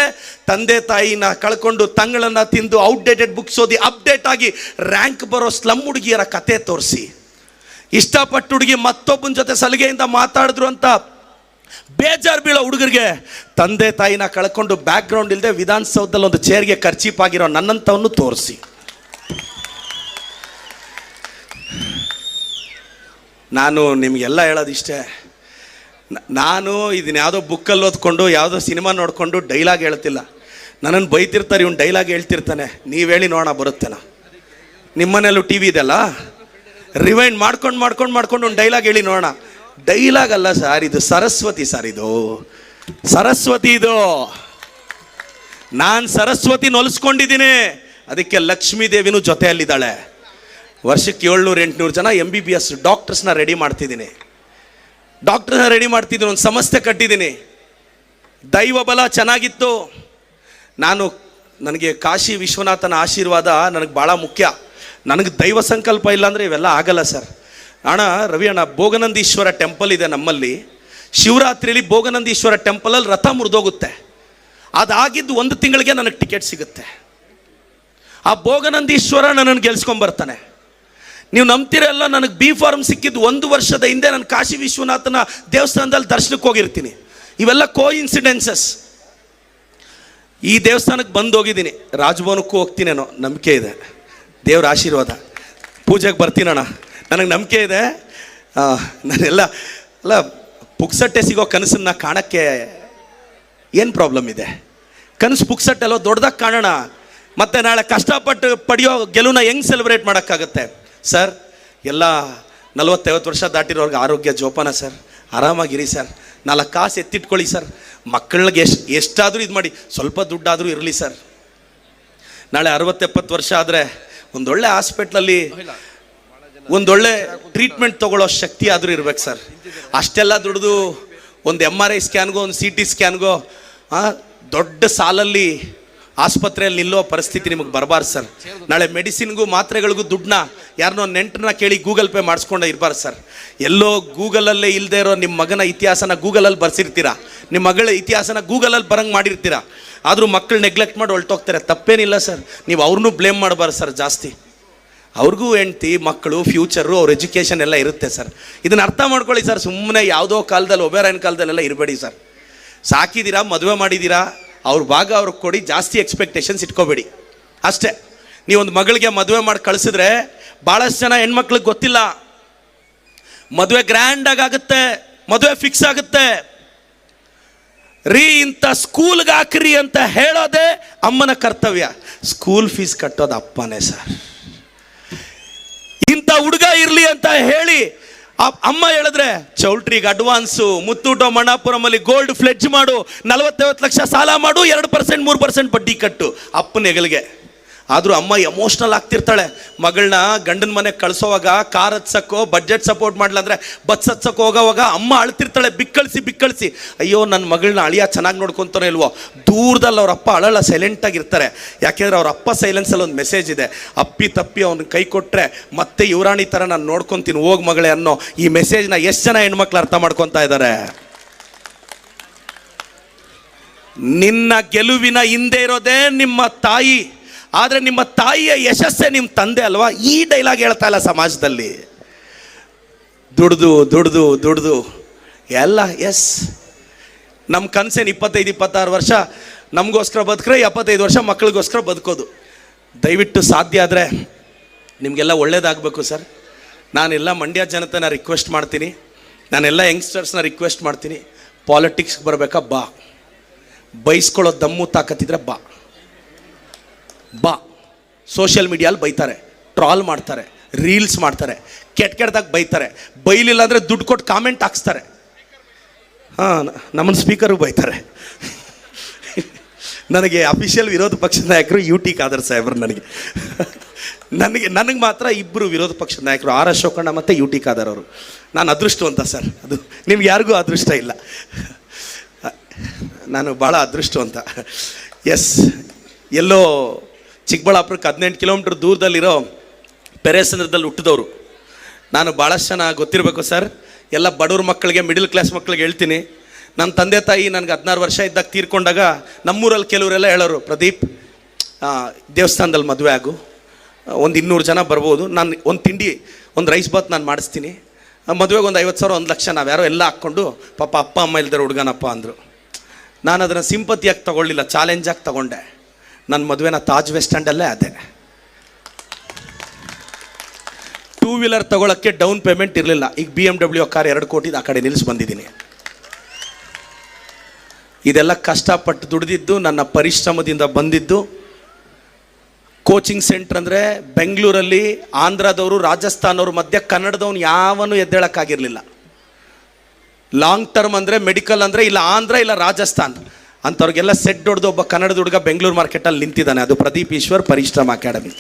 ತಂದೆ ತಾಯಿನ ಕಳ್ಕೊಂಡು ತಂಗಳನ್ನು ತಿಂದು ಔಟ್ಡೇಟೆಡ್ ಬುಕ್ಸ್ ಓದಿ ಅಪ್ಡೇಟ್ ಆಗಿ ರ್ಯಾಂಕ್ ಬರೋ ಸ್ಲಮ್ ಹುಡುಗಿಯರ ಕತೆ ತೋರಿಸಿ. ಇಷ್ಟಪಟ್ಟು ಹುಡುಗಿ ಮತ್ತೊಬ್ಬನ ಜೊತೆ ಸಲಿಗೆಯಿಂದ ಮಾತಾಡಿದ್ರು ಅಂತ ಬೇಜಾರು ಬೀಳೋ ಹುಡುಗರಿಗೆ ತಂದೆ ತಾಯಿನ ಕಳ್ಕೊಂಡು ಬ್ಯಾಕ್ ಗ್ರೌಂಡ್ ಇಲ್ಲದೆ ವಿಧಾನಸೌಧದಲ್ಲಿ ಒಂದು ಚೇರ್ಗೆ ಖರ್ಚೀಪಾಗಿರೋ ನನ್ನಂಥವನ್ನು ತೋರಿಸಿ. ನಾನು ನಿಮಗೆಲ್ಲ ಹೇಳೋದಿಷ್ಟೇ. ನಾನು ಇದನ್ನ ಯಾವುದೋ ಬುಕ್ಕಲ್ಲಿ ಓದ್ಕೊಂಡು ಯಾವುದೋ ಸಿನಿಮಾ ನೋಡಿಕೊಂಡು ಡೈಲಾಗ್ ಹೇಳ್ತಿಲ್ಲ. ನನ್ನನ್ನು ಬೈತಿರ್ತಾರೆ, ಇವನು ಡೈಲಾಗ್ ಹೇಳ್ತಿರ್ತಾನೆ. ನೀವು ಹೇಳಿ ನೋಡೋಣ ಬರುತ್ತೇನ? ನಿಮ್ಮನೇಲೂ TV ಇದೆಲ್ಲ, ರಿವೈಂಡ್ ಮಾಡ್ಕೊಂಡು ಒಂದು ಡೈಲಾಗ್ ಹೇಳಿ ನೋಡೋಣ. ಡೈಲಾಗ್ ಅಲ್ಲ ಸರ್, ಇದು ಸರಸ್ವತಿ ಸರ್. ಇದು ಸರಸ್ವತಿ. ಇದು ನಾನು ಸರಸ್ವತಿ ನೊಲಿಸ್ಕೊಂಡಿದ್ದೀನಿ. ಅದಕ್ಕೆ ಲಕ್ಷ್ಮೀ ದೇವಿನೂ ಜೊತೆಯಲ್ಲಿದ್ದಾಳೆ. ವರ್ಷಕ್ಕೆ 700-800 ಜನ MBBS ಡಾಕ್ಟರ್ಸ್ನ ರೆಡಿ ಮಾಡ್ತಿದ್ದೀನಿ. ಒಂದು ಸಂಸ್ಥೆ ಕಟ್ಟಿದ್ದೀನಿ. ದೈವ ಬಲ ಚೆನ್ನಾಗಿತ್ತು. ನನಗೆ ಕಾಶಿ ವಿಶ್ವನಾಥನ ಆಶೀರ್ವಾದ ನನಗೆ ಭಾಳ ಮುಖ್ಯ. ನನಗೆ ದೈವ ಸಂಕಲ್ಪ ಇಲ್ಲ ಅಂದರೆ ಇವೆಲ್ಲ ಆಗಲ್ಲ ಸರ್. ಅಣ್ಣ ರವಿ ಅಣ್ಣ, ಭೋಗನಂದೀಶ್ವರ ಟೆಂಪಲ್ ಇದೆ ನಮ್ಮಲ್ಲಿ. ಶಿವರಾತ್ರಿಯಲ್ಲಿ ಭೋಗನಂದೀಶ್ವರ ಟೆಂಪಲಲ್ಲಿ ರಥ ಮುರಿದೋಗುತ್ತೆ. ಅದಾಗಿದ್ದು 1 ತಿಂಗಳಿಗೆ ನನಗೆ ಟಿಕೆಟ್ ಸಿಗುತ್ತೆ. ಆ ಭೋಗನಂದೀಶ್ವರ ನನ್ನನ್ನು ಗೆಲ್ಸ್ಕೊಂಬರ್ತಾನೆ. ನೀವು ನಂಬ್ತಿರಲ್ಲ, ನನಗೆ B.Pharm ಸಿಕ್ಕಿದ್ದು 1 ವರ್ಷದ ಹಿಂದೆ. ನಾನು ಕಾಶಿ ವಿಶ್ವನಾಥನ ದೇವಸ್ಥಾನದಲ್ಲಿ ದರ್ಶನಕ್ಕೆ ಹೋಗಿರ್ತೀನಿ. ಇವೆಲ್ಲ ಕೋಇನ್ಸಿಡೆನ್ಸಸ್. ಈ ದೇವಸ್ಥಾನಕ್ಕೆ ಬಂದು ಹೋಗಿದ್ದೀನಿ, ರಾಜಭವನಕ್ಕೂ ಹೋಗ್ತೀನೇನೋ ನಂಬಿಕೆ ಇದೆ. ದೇವ್ರ ಆಶೀರ್ವಾದ. ಪೂಜೆಗೆ ಬರ್ತೀನಣ್ಣ, ನನಗೆ ನಂಬಿಕೆ ಇದೆ. ನಾನೆಲ್ಲ ಪುಕ್ಸಟ್ಟೆ ಸಿಗೋ ಕನಸನ್ನ ಕಾಣೋಕ್ಕೆ ಏನು ಪ್ರಾಬ್ಲಮ್ ಇದೆ? ಕನಸು ಪುಕ್ಸಟ್ಟೆಲ್ಲೋ ದೊಡ್ಡದಾಗಿ ಕಾಣೋಣ. ಮತ್ತು ನಾಳೆ ಕಷ್ಟಪಟ್ಟು ಪಡೆಯೋ ಗೆಲುವನ್ನ ಹೆಂಗೆ ಸೆಲೆಬ್ರೇಟ್ ಮಾಡೋಕ್ಕಾಗತ್ತೆ ಸರ್? ಎಲ್ಲ 40-50 ವರ್ಷ ದಾಟಿರೋರ್ಗೆ ಆರೋಗ್ಯ ಜೋಪಾನ ಸರ್. ಆರಾಮಾಗಿರಿ ಸರ್. 4 ಕಾಸು ಎತ್ತಿಟ್ಕೊಳ್ಳಿ ಸರ್. ಮಕ್ಕಳಿಗೆ ಎಷ್ಟಾದರೂ ಇದು ಮಾಡಿ, ಸ್ವಲ್ಪ ದುಡ್ಡಾದರೂ ಇರಲಿ ಸರ್. ನಾಳೆ 60-70 ವರ್ಷ ಆದರೆ ಒಂದೊಳ್ಳೆ ಹಾಸ್ಪಿಟ್ಲಲ್ಲಿ ಒಂದೊಳ್ಳೆ ಟ್ರೀಟ್ಮೆಂಟ್ ತೊಗೊಳ್ಳೋ ಶಕ್ತಿ ಆದರೂ ಇರ್ಬೇಕು ಸರ್. ಅಷ್ಟೆಲ್ಲ ದುಡ್ದು ಒಂದು MRI ಸ್ಕ್ಯಾನ್ಗೋ ಒಂದು CT ಸ್ಕ್ಯಾನ್ಗೋ ದೊಡ್ಡ ಸಾಲಲ್ಲಿ ಆಸ್ಪತ್ರೆಯಲ್ಲಿ ನಿಲ್ಲೋ ಪರಿಸ್ಥಿತಿ ನಿಮಗೆ ಬರಬಾರ್ದು ಸರ್. ನಾಳೆ ಮೆಡಿಸಿನ್ಗೂ ಮಾತ್ರೆಗಳಿಗೂ ದುಡ್ಡನ್ನ ಯಾರನ್ನೋ ನೆಂಟರನ್ನ ಕೇಳಿ ಗೂಗಲ್ ಪೇ ಮಾಡಿಸ್ಕೊಂಡೆ ಇರಬಾರ್ದು ಸರ್. ಎಲ್ಲೋ ಗೂಗಲಲ್ಲೇ ಇಲ್ಲದೆ ಇರೋ ನಿಮ್ಮ ಮಗನ ಇತಿಹಾಸನ ಗೂಗಲಲ್ಲಿ ಬರ್ಸಿರ್ತೀರಾ, ನಿಮ್ಮ ಮಗಳ ಇತಿಹಾಸನ ಗೂಗಲಲ್ಲಿ ಬರಂಗೆ ಮಾಡಿರ್ತೀರಾ. ಆದರೂ ಮಕ್ಕಳು ನೆಗ್ಲೆಕ್ಟ್ ಮಾಡಿ ಹೊರಟೋಗ್ತಾರೆ. ತಪ್ಪೇನಿಲ್ಲ ಸರ್, ನೀವು ಅವ್ರನ್ನೂ ಬ್ಲೇಮ್ ಮಾಡಬಾರ್ದು ಸರ್ ಜಾಸ್ತಿ. ಅವ್ರಿಗೂ ಹೆಂಡ್ತಿ ಮಕ್ಕಳು ಫ್ಯೂಚರು ಅವ್ರ ಎಜುಕೇಷನ್ ಎಲ್ಲ ಇರುತ್ತೆ ಸರ್. ಇದನ್ನು ಅರ್ಥ ಮಾಡ್ಕೊಳ್ಳಿ ಸರ್. ಸುಮ್ಮನೆ ಯಾವುದೋ ಕಾಲದಲ್ಲಿ ಒಬೇರಾಯನ ಕಾಲದಲ್ಲೆಲ್ಲ ಇರಬೇಡಿ ಸರ್. ಸಾಕಿದ್ದೀರಾ, ಮದುವೆ ಮಾಡಿದ್ದೀರಾ, ಅವ್ರ ಭಾಗ ಅವ್ರಿಗೆ ಕೊಡಿ. ಜಾಸ್ತಿ ಎಕ್ಸ್ಪೆಕ್ಟೇಷನ್ಸ್ ಇಟ್ಕೋಬೇಡಿ ಅಷ್ಟೇ. ನೀವೊಂದು ಮಗಳಿಗೆ ಮದುವೆ ಮಾಡಿ ಕಳಿಸಿದ್ರೆ ಭಾಳಷ್ಟು ಜನ ಹೆಣ್ಮಕ್ಳಿಗೆ ಗೊತ್ತಿಲ್ಲ. ಮದುವೆ ಗ್ರ್ಯಾಂಡಾಗಿ ಆಗುತ್ತೆ, ಮದುವೆ ಫಿಕ್ಸ್ ಆಗುತ್ತೆ. ರೀ ಇಂಥ ಸ್ಕೂಲ್ಗೆ ಹಾಕ್ರಿ ಅಂತ ಹೇಳೋದೇ ಅಮ್ಮನ ಕರ್ತವ್ಯ. ಸ್ಕೂಲ್ ಫೀಸ್ ಕಟ್ಟೋದು ಅಪ್ಪನೇ ಸರ್. ಇಂಥ ಹುಡುಗ ಇರಲಿ ಅಂತ ಹೇಳಿ ಅಮ್ಮ ಹೇಳಿದ್ರೆ ಚೌಲ್ಟ್ರಿಗೆ ಅಡ್ವಾನ್ಸು, ಮುತ್ತೂಟೋ ಮಣಾಪುರಮಲ್ಲಿ ಗೋಲ್ಡ್ ಫ್ಲೆಡ್ಜ್ ಮಾಡು, 40-50 ಲಕ್ಷ ಸಾಲ ಮಾಡು, 2% 3% ಬಡ್ಡಿ ಕಟ್ಟು ಅಪ್ಪನ ಹೆಗಲಿಗೆ. ಆದರೂ ಅಮ್ಮ ಎಮೋಷ್ನಲ್ ಆಗ್ತಿರ್ತಾಳೆ. ಮಗಳನ್ನ ಗಂಡನ ಮನೆಗೆ ಕಳಿಸೋವಾಗ ಕಾರ್ ಹತ್ಸಕ್ಕೋ ಬಡ್ಜೆಟ್ ಸಪೋರ್ಟ್ ಮಾಡಲ್ಲ ಅಂದರೆ ಬಸ್ ಹತ್ಸಕ್ಕೆ ಹೋಗೋವಾಗ ಅಮ್ಮ ಅಳ್ತಿರ್ತಾಳೆ, ಬಿಕ್ಕಳಿಸಿ. ಅಯ್ಯೋ ನನ್ನ ಮಗಳನ್ನ ಅಳಿಯ ಚೆನ್ನಾಗಿ ನೋಡ್ಕೊತಾನೆ ಇಲ್ವೋ. ದೂರದಲ್ಲಿ ಅವ್ರ ಅಪ್ಪ ಅಳಲ್ಲ, ಸೈಲೆಂಟಾಗಿರ್ತಾರೆ. ಯಾಕೆಂದರೆ ಅವ್ರ ಅಪ್ಪ ಸೈಲೆನ್ಸಲ್ಲಿ ಒಂದು ಮೆಸೇಜ್ ಇದೆ, ಅಪ್ಪಿ ತಪ್ಪಿ ಅವ್ನ ಕೈ ಕೊಟ್ಟರೆ ಮತ್ತೆ ಯುವರಾಣಿ ಥರ ನಾನು ನೋಡ್ಕೊತೀನಿ ಹೋಗಿ ಮಗಳೇ ಅನ್ನೋ ಈ ಮೆಸೇಜ್ನ ಎಷ್ಟು ಜನ ಹೆಣ್ಮಕ್ಳು ಅರ್ಥ ಮಾಡ್ಕೊತಾ ಇದ್ದಾರೆ? ನಿನ್ನ ಗೆಲುವಿನ ಹಿಂದೆ ಇರೋದೇ ನಿಮ್ಮ ತಾಯಿ, ಆದರೆ ನಿಮ್ಮ ತಾಯಿಯ ಯಶಸ್ಸೇ ನಿಮ್ಮ ತಂದೆ ಅಲ್ವಾ? ಈ ಡೈಲಾಗ್ ಹೇಳ್ತಾ ಇಲ್ಲ ಸಮಾಜದಲ್ಲಿ. ದುಡ್ದು ಎಲ್ಲ ಎಸ್. ನಮ್ಮ ಕನಸೇನು 25-26 ವರ್ಷ ನಮಗೋಸ್ಕರ ಬದುಕ್ರೆ, 75 ವರ್ಷ ಮಕ್ಕಳಿಗೋಸ್ಕರ ಬದುಕೋದು. ದಯವಿಟ್ಟು ಸಾಧ್ಯ ಆದರೆ ನಿಮಗೆಲ್ಲ ಒಳ್ಳೇದಾಗಬೇಕು ಸರ್. ನಾನೆಲ್ಲ ಮಂಡ್ಯ ಜನತೆನ ರಿಕ್ವೆಸ್ಟ್ ಮಾಡ್ತೀನಿ, ನಾನೆಲ್ಲ ಯಂಗ್ಸ್ಟರ್ಸ್ನ ರಿಕ್ವೆಸ್ಟ್ ಮಾಡ್ತೀನಿ, ಪಾಲಿಟಿಕ್ಸ್ಗೆ ಬರಬೇಕಾ ಬಾ, ಬೈಸ್ಕೊಳ್ಳೋ ದಮ್ಮು ತಾಕತ್ತಿದ್ರೆ ಬಾ. ಸೋಷಿಯಲ್ ಮೀಡಿಯಲ್ಲಿ ಬೈತಾರೆ, ಟ್ರಾಲ್ ಮಾಡ್ತಾರೆ, ರೀಲ್ಸ್ ಮಾಡ್ತಾರೆ, ಕೆಟ್ಟದಾಗ ಬೈತಾರೆ. ಬೈಲಿಲ್ಲ ಅಂದರೆ ದುಡ್ಡು ಕೊಟ್ಟು ಕಾಮೆಂಟ್ ಹಾಕ್ಸ್ತಾರೆ. ನಮ್ಮನ್ನು ಸ್ಪೀಕರು ಬೈತಾರೆ. ನನಗೆ ಅಫಿಷಿಯಲ್ ವಿರೋಧ ಪಕ್ಷದ ನಾಯಕರು UT ಖಾದರ್ ಸಾಹೇಬ್ರು. ನನಗೆ ಮಾತ್ರ ಇಬ್ಬರು ವಿರೋಧ ಪಕ್ಷದ ನಾಯಕರು, R ಅಶೋಕಣ್ಣ ಮತ್ತು UT ಖಾದರ್ ಅವರು. ನಾನು ಅದೃಷ್ಟವಂತ ಸರ್. ಅದು ನಿಮ್ಗೆ ಯಾರಿಗೂ ಅದೃಷ್ಟ ಇಲ್ಲ, ನಾನು ಭಾಳ ಅದೃಷ್ಟವಂತ. ಎಸ್, ಎಲ್ಲೋ ಚಿಕ್ಕಬಳ್ಳಾಪುರಕ್ಕೆ 18 ಕಿಲೋಮೀಟ್ರ್ ದೂರದಲ್ಲಿರೋ ಪೆರೇಸಂದ್ರದಲ್ಲಿ ಹುಟ್ಟಿದವರು ನಾನು. ಭಾಳಷ್ಟು ಜನ ಗೊತ್ತಿರಬೇಕು ಸರ್, ಎಲ್ಲ ಬಡವ್ರ ಮಕ್ಕಳಿಗೆ, ಮಿಡಿಲ್ ಕ್ಲಾಸ್ ಮಕ್ಕಳಿಗೆ ಹೇಳ್ತೀನಿ. ನನ್ನ ತಂದೆ ತಾಯಿ ನನಗೆ 16 ವರ್ಷ ಇದ್ದಾಗ ತೀರ್ಕೊಂಡಾಗ ನಮ್ಮೂರಲ್ಲಿ ಕೆಲವರೆಲ್ಲ ಹೇಳೋರು, ಪ್ರದೀಪ್ ದೇವಸ್ಥಾನದಲ್ಲಿ ಮದುವೆ ಆಗು, ಒಂದು 200 ಜನ ಬರ್ಬೋದು, ನಾನು ಒಂದು ತಿಂಡಿ ಒಂದು ರೈಸ್ ಬಾತ್ ನಾನು ಮಾಡಿಸ್ತೀನಿ, ಮದುವೆಗೆ ಒಂದು 50,000 1 ಲಕ್ಷ ನಾವ್ಯಾರೋ ಎಲ್ಲ ಹಾಕ್ಕೊಂಡು ಪಾಪ ಅಪ್ಪ ಅಮ್ಮ ಇಲ್ದಾರೆ ಹುಡುಗನಪ್ಪ ಅಂದರು. ನಾನು ಅದನ್ನು ಸಿಂಪತಿಯಾಗಿ ತೊಗೊಳ್ಳಿಲ್ಲ, ಚಾಲೆಂಜಾಗಿ ತೊಗೊಂಡೆ. ನನ್ನ ಮದುವೆನ ತಾಜ್ ವೆಸ್ಟ್ ಎಂಡಲ್ಲೇ ಅದೇ. 2 ವೀಲರ್ ತೊಗೊಳಕ್ಕೆ ಡೌನ್ ಪೇಮೆಂಟ್ ಇರಲಿಲ್ಲ. ಈಗ BMW ಕಾರ್ 2 ಕೋಟಿದು ಆ ಕಡೆ ನಿಲ್ಲಿಸಿ ಬಂದಿದ್ದೀನಿ. ಇದೆಲ್ಲ ಕಷ್ಟಪಟ್ಟು ದುಡಿದಿದ್ದು, ನನ್ನ ಪರಿಶ್ರಮದಿಂದ ಬಂದಿದ್ದು. ಕೋಚಿಂಗ್ ಸೆಂಟ್ರ್ ಅಂದರೆ ಬೆಂಗಳೂರಲ್ಲಿ ಆಂಧ್ರದವರು ರಾಜಸ್ಥಾನವ್ರ ಮಧ್ಯೆ ಕನ್ನಡದವ್ನು ಯಾವನು ಎದ್ದೇಳಕ್ಕಾಗಿರಲಿಲ್ಲ. ಲಾಂಗ್ ಟರ್ಮ್ ಅಂದರೆ ಮೆಡಿಕಲ್ ಅಂದರೆ ಇಲ್ಲ ಆಂಧ್ರ ಇಲ್ಲ ರಾಜಸ್ಥಾನ್ ಅಂಥವ್ರಿಗೆಲ್ಲ ಸೆಟ್ ಹೊಡೆದು ಒಬ್ಬ ಕನ್ನಡದ ಹುಡುಗ ಬೆಂಗಳೂರು ಮಾರ್ಕೆಟಲ್ಲಿ ನಿಂತಿದ್ದಾನೆ. ಅದು ಪ್ರದೀಪ್ ಈಶ್ವರ್ ಪರಿಶ್ರಮ ಅಕಾಡೆಮಿ.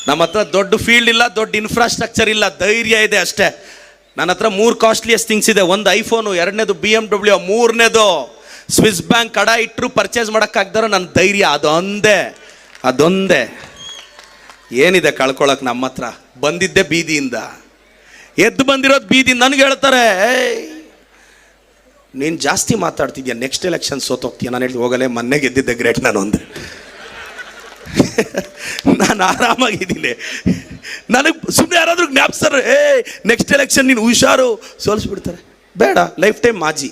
ನಮ್ಮ ಹತ್ರ ದೊಡ್ಡ ಫೀಲ್ಡ್ ಇಲ್ಲ, ದೊಡ್ಡ ಇನ್ಫ್ರಾಸ್ಟ್ರಕ್ಚರ್ ಇಲ್ಲ, ಧೈರ್ಯ ಇದೆ ಅಷ್ಟೇ. ನನ್ನ ಹತ್ರ 3 ಕಾಸ್ಟ್ಲಿಯಸ್ಟ್ ಥಿಂಗ್ಸ್ ಇದೆ. ಒಂದು ಐಫೋನು, 2ನೇದು BMW, 3ನೇದು ಸ್ವಿಸ್ ಬ್ಯಾಂಕ್ ಕಡ ಇಟ್ಟರು ಪರ್ಚೇಸ್ ಮಾಡೋಕ್ಕಾಗ್ದಾರೋ ನನ್ನ ಧೈರ್ಯ. ಅದೊಂದೇ ಏನಿದೆ ಕಳ್ಕೊಳಕ್ಕೆ ನಮ್ಮ ಹತ್ರ. ಬಂದಿದ್ದೆ ಬೀದಿಯಿಂದ, ಎದ್ದು ಬಂದಿರೋದು ಬೀದಿಯಿಂದ. ನನಗೆ ಹೇಳ್ತಾರೆ, ನೀನು ಜಾಸ್ತಿ ಮಾತಾಡ್ತಿದ್ಯಾ, ನೆಕ್ಸ್ಟ್ ಎಲೆಕ್ಷನ್ ಸೋತೋಗ್ತೀಯ. ನಾನು ಹೇಳಿ ಹೋಗಲೇ, ಮೊನ್ನೆ ಗೆದ್ದಿದ್ದೆ ಗ್ರೇಟ್ ನಾನು ಅಂದೆ. ನಾನು ಆರಾಮಾಗಿದ್ದೀನಿ. ನನಗೆ ಸುಮ್ಮನೆ ಯಾರಾದ್ರೂ ಜ್ಞಾಪಿಸ್ತಾರೆ, ನೆಕ್ಸ್ಟ್ ಎಲೆಕ್ಷನ್ ನೀನು ಹುಷಾರು, ಸೋಲಿಸ್ಬಿಡ್ತಾರೆ. ಬೇಡ, ಲೈಫ್ ಟೈಮ್ ಮಾಜಿ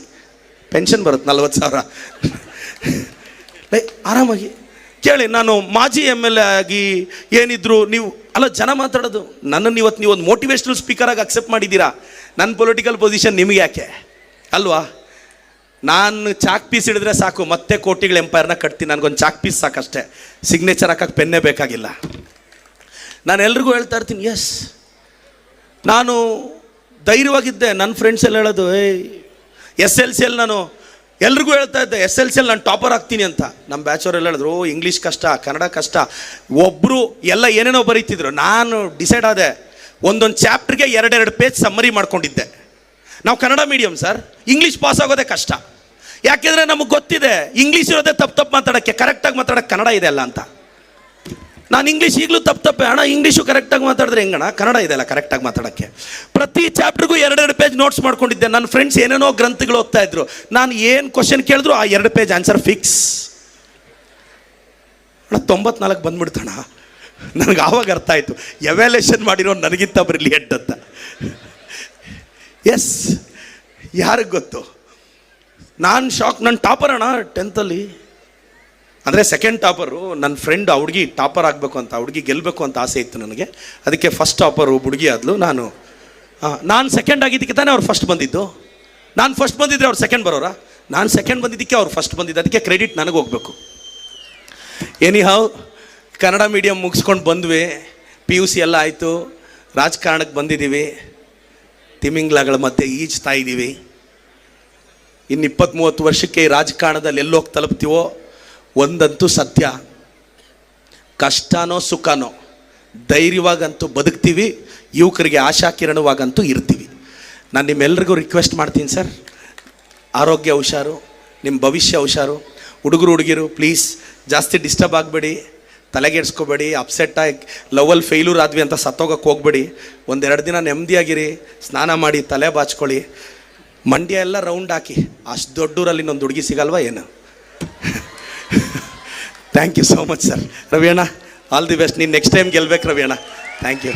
ಪೆನ್ಷನ್ ಬರುತ್ತೆ 40,000. ಆರಾಮಾಗಿ ಕೇಳಿ. ನಾನು ಮಾಜಿ MLA ಆಗಿ ಏನಿದ್ರು ನೀವು ಅಲ್ಲ ಜನ ಮಾತಾಡೋದು. ನನ್ನನ್ನು ಇವತ್ತು ನೀವು ಒಂದು ಮೋಟಿವೇಶ್ನಲ್ ಸ್ಪೀಕರಾಗಿ ಅಕ್ಸೆಪ್ಟ್ ಮಾಡಿದ್ದೀರಾ. ನನ್ನ ಪೊಲಿಟಿಕಲ್ ಪೊಸಿಷನ್ ನಿಮಗೆ ಯಾಕೆ ಅಲ್ವಾ? ನಾನು ಚಾಕ್ ಪೀಸ್ ಹಿಡಿದ್ರೆ ಸಾಕು, ಮತ್ತೆ ಕೋಟಿಗಳ ಎಂಪೈರ್ನ ಕಟ್ತೀನಿ. ನನಗೊಂದು ಚಾಕ್ ಪೀಸ್ ಸಾಕಷ್ಟೇ, ಸಿಗ್ನೇಚರ್ ಹಾಕಕ್ಕೆ ಪೆನ್ನೇ ಬೇಕಾಗಿಲ್ಲ. ನಾನು ಎಲ್ರಿಗೂ ಹೇಳ್ತಾ ಇರ್ತೀನಿ, ಎಸ್ ನಾನು ಧೈರ್ಯವಾಗಿದ್ದೆ. ನನ್ನ ಫ್ರೆಂಡ್ಸ್ ಎಲ್ಲ ಹೇಳೋದು, SLCಯಲ್ಲಿ ನಾನು ಎಲ್ರಿಗೂ ಹೇಳ್ತಾ ಇದ್ದೆ, SLCಯಲ್ಲಿ ನಾನು ಟಾಪರ್ ಆಗ್ತೀನಿ ಅಂತ. ನಮ್ಮ ಬ್ಯಾಚವರೆಲ್ಲ ಹೇಳಿದ್ರು, ಇಂಗ್ಲೀಷ್ ಕಷ್ಟ, ಕನ್ನಡ ಕಷ್ಟ. ಒಬ್ಬರು ಎಲ್ಲ ಏನೇನೋ ಬರೀತಿದ್ರು. ನಾನು ಡಿಸೈಡ್ ಆದೆ, ಒಂದೊಂದು ಚಾಪ್ಟ್ರಿಗೆ 2 ಪೇಜ್ ಸಮ್ಮರಿ ಮಾಡ್ಕೊಂಡಿದ್ದೆ. ನಾವು Kannada medium sir, English pass ಆಗೋದೇ ಕಷ್ಟ. ಯಾಕೆಂದರೆ ನಮಗೆ ಗೊತ್ತಿದೆ ಇಂಗ್ಲೀಷ್ ಇರೋದೇ ತಪ್ಪು ಮಾತಾಡೋಕ್ಕೆ, ಕರೆಕ್ಟಾಗಿ ಮಾತಾಡೋಕ್ಕೆ ಕನ್ನಡ ಇದೆ ಅಲ್ಲ ಅಂತ. ನಾನು ಇಂಗ್ಲೀಷ್ ಈಗಲೂ ತಪ್ಪೆ ಅಣ್ಣ, ಇಂಗ್ಲೀಷು ಕರೆಕ್ಟಾಗಿ ಮಾತಾಡಿದ್ರೆ ಹೆಂಗಣ್ಣ, ಕನ್ನಡ ಇದೆಯಲ್ಲ ಕರೆಕ್ಟಾಗಿ ಮಾತಾಡೋಕ್ಕೆ. ಪ್ರತಿ ಚಾಪ್ಟ್ರಿಗೂ 2 ಪೇಜ್ ನೋಟ್ಸ್ ಮಾಡ್ಕೊಂಡಿದ್ದೆ. ನನ್ನ ಫ್ರೆಂಡ್ಸ್ ಏನೇನೋ ಗ್ರಂಥಗಳು ಓದ್ತಾ ಇದ್ರು. ನಾನು ಏನು ಕ್ವಶನ್ ಕೇಳಿದ್ರು ಆ 2 ಪೇಜ್ ಆನ್ಸರ್ ಫಿಕ್ಸ್. ಅಣ್ಣ 94 ಬಂದ್ಬಿಡ್ತಣ್ಣ. ನನಗೆ ಆವಾಗ ಅರ್ಥ ಆಯಿತು, ಎವ್ಯಾಲ್ಯೂಷನ್ ಮಾಡಿರೋ ನನಗಿಂತ ಬ್ರಿಲಿಯಂಟ್ ಅಂತ. ಎಸ್, ಯಾರಿಗೆ ಗೊತ್ತು. ನಾನು ಶಾಕ್. ನನ್ನ ಟಾಪರ್ ಅಣ್ಣ 10th ಅಂದರೆ ಸೆಕೆಂಡ್ ಟಾಪರು. ನನ್ನ ಫ್ರೆಂಡ್ ಆ ಹುಡುಗಿ ಟಾಪರ್ ಆಗಬೇಕು ಅಂತ, ಹುಡುಗಿ ಗೆಲ್ಲಬೇಕು ಅಂತ ಆಸೆ ಇತ್ತು ನನಗೆ. ಅದಕ್ಕೆ ಫಸ್ಟ್ ಟಾಪರು ಹುಡುಗಿ ಆದ್ಲು. ನಾನು ಸೆಕೆಂಡ್ ಆಗಿದ್ದಕ್ಕೆ ತಾನೇ ಅವ್ರು ಫಸ್ಟ್ ಬಂದಿದ್ದು. ನಾನು ಫಸ್ಟ್ ಬಂದಿದ್ರೆ ಅವ್ರು ಸೆಕೆಂಡ್ ಬರೋರಾ? ನಾನು ಸೆಕೆಂಡ್ ಬಂದಿದ್ದಕ್ಕೆ ಅವ್ರು ಫಸ್ಟ್ ಬಂದಿದ್ದು, ಅದಕ್ಕೆ ಕ್ರೆಡಿಟ್ ನನಗೆ ಹೋಗ್ಬೇಕು. ಎನಿಹಾವ್ ಕನ್ನಡ ಮೀಡಿಯಮ್ ಮುಗಿಸ್ಕೊಂಡು ಬಂದ್ವಿ, PUC ಎಲ್ಲ ಆಯಿತು, ರಾಜಕಾರಣಕ್ಕೆ ಬಂದಿದ್ದೀವಿ, ತಿಮಿಂಗ್ಲಗಳ ಮಧ್ಯೆ ಈಜ್ತಾ ಇದ್ದೀವಿ. ಇನ್ನು 20-30 ವರ್ಷಕ್ಕೆ ಈ ರಾಜಕಾರಣದಲ್ಲಿ ಎಲ್ಲೋಗಿ ತಲುಪ್ತೀವೋ ಒಂದಂತೂ ಸತ್ಯ, ಕಷ್ಟನೋ ಸುಖನೋ ಧೈರ್ಯವಾಗಂತೂ ಬದುಕ್ತೀವಿ, ಯುವಕರಿಗೆ ಆಶಾಕಿರಣವಾಗಂತೂ ಇರ್ತೀವಿ. ನಾನು ನಿಮ್ಮೆಲ್ರಿಗೂ ರಿಕ್ವೆಸ್ಟ್ ಮಾಡ್ತೀನಿ ಸರ್, ಆರೋಗ್ಯ ಹುಷಾರು, ನಿಮ್ಮ ಭವಿಷ್ಯ ಹುಷಾರು. ಹುಡುಗರು ಹುಡುಗಿರು ಪ್ಲೀಸ್ ಜಾಸ್ತಿ ಡಿಸ್ಟರ್ಬ್ ಆಗಬೇಡಿ, ತಲೆಗೆಡ್ಸ್ಕೊಬೇಡಿ, ಅಪ್ಸೆಟ್ಟಾಗಿ ಲವಲ್ಲಿ ಫೇಲ್ಯೂರ್ ಆದ್ವಿ ಅಂತ ಸತ್ತೋಗಕ್ಕೆ ಹೋಗ್ಬೇಡಿ. 1-2 ದಿನ ನೆಮ್ಮದಿಯಾಗಿರಿ, ಸ್ನಾನ ಮಾಡಿ ತಲೆ ಬಾಚ್ಕೊಳ್ಳಿ, ಮಂಡ್ಯ ಎಲ್ಲ ರೌಂಡ್ ಹಾಕಿ. ಅಷ್ಟು ದೊಡ್ಡೂರಲ್ಲಿ ಇನ್ನೊಂದು ಹುಡುಗಿ ಸಿಗಲ್ವಾ ಏನು? Thank you so much sir. Ravi ಅಣ್ಣ ಆಲ್ ದಿ ಬೆಸ್ಟ್. ನೀನು ನೆಕ್ಸ್ಟ್ ಟೈಮ್ ಗೆಲ್ಬೇಕು ರವಿ ಅಣ್ಣ. Thank you.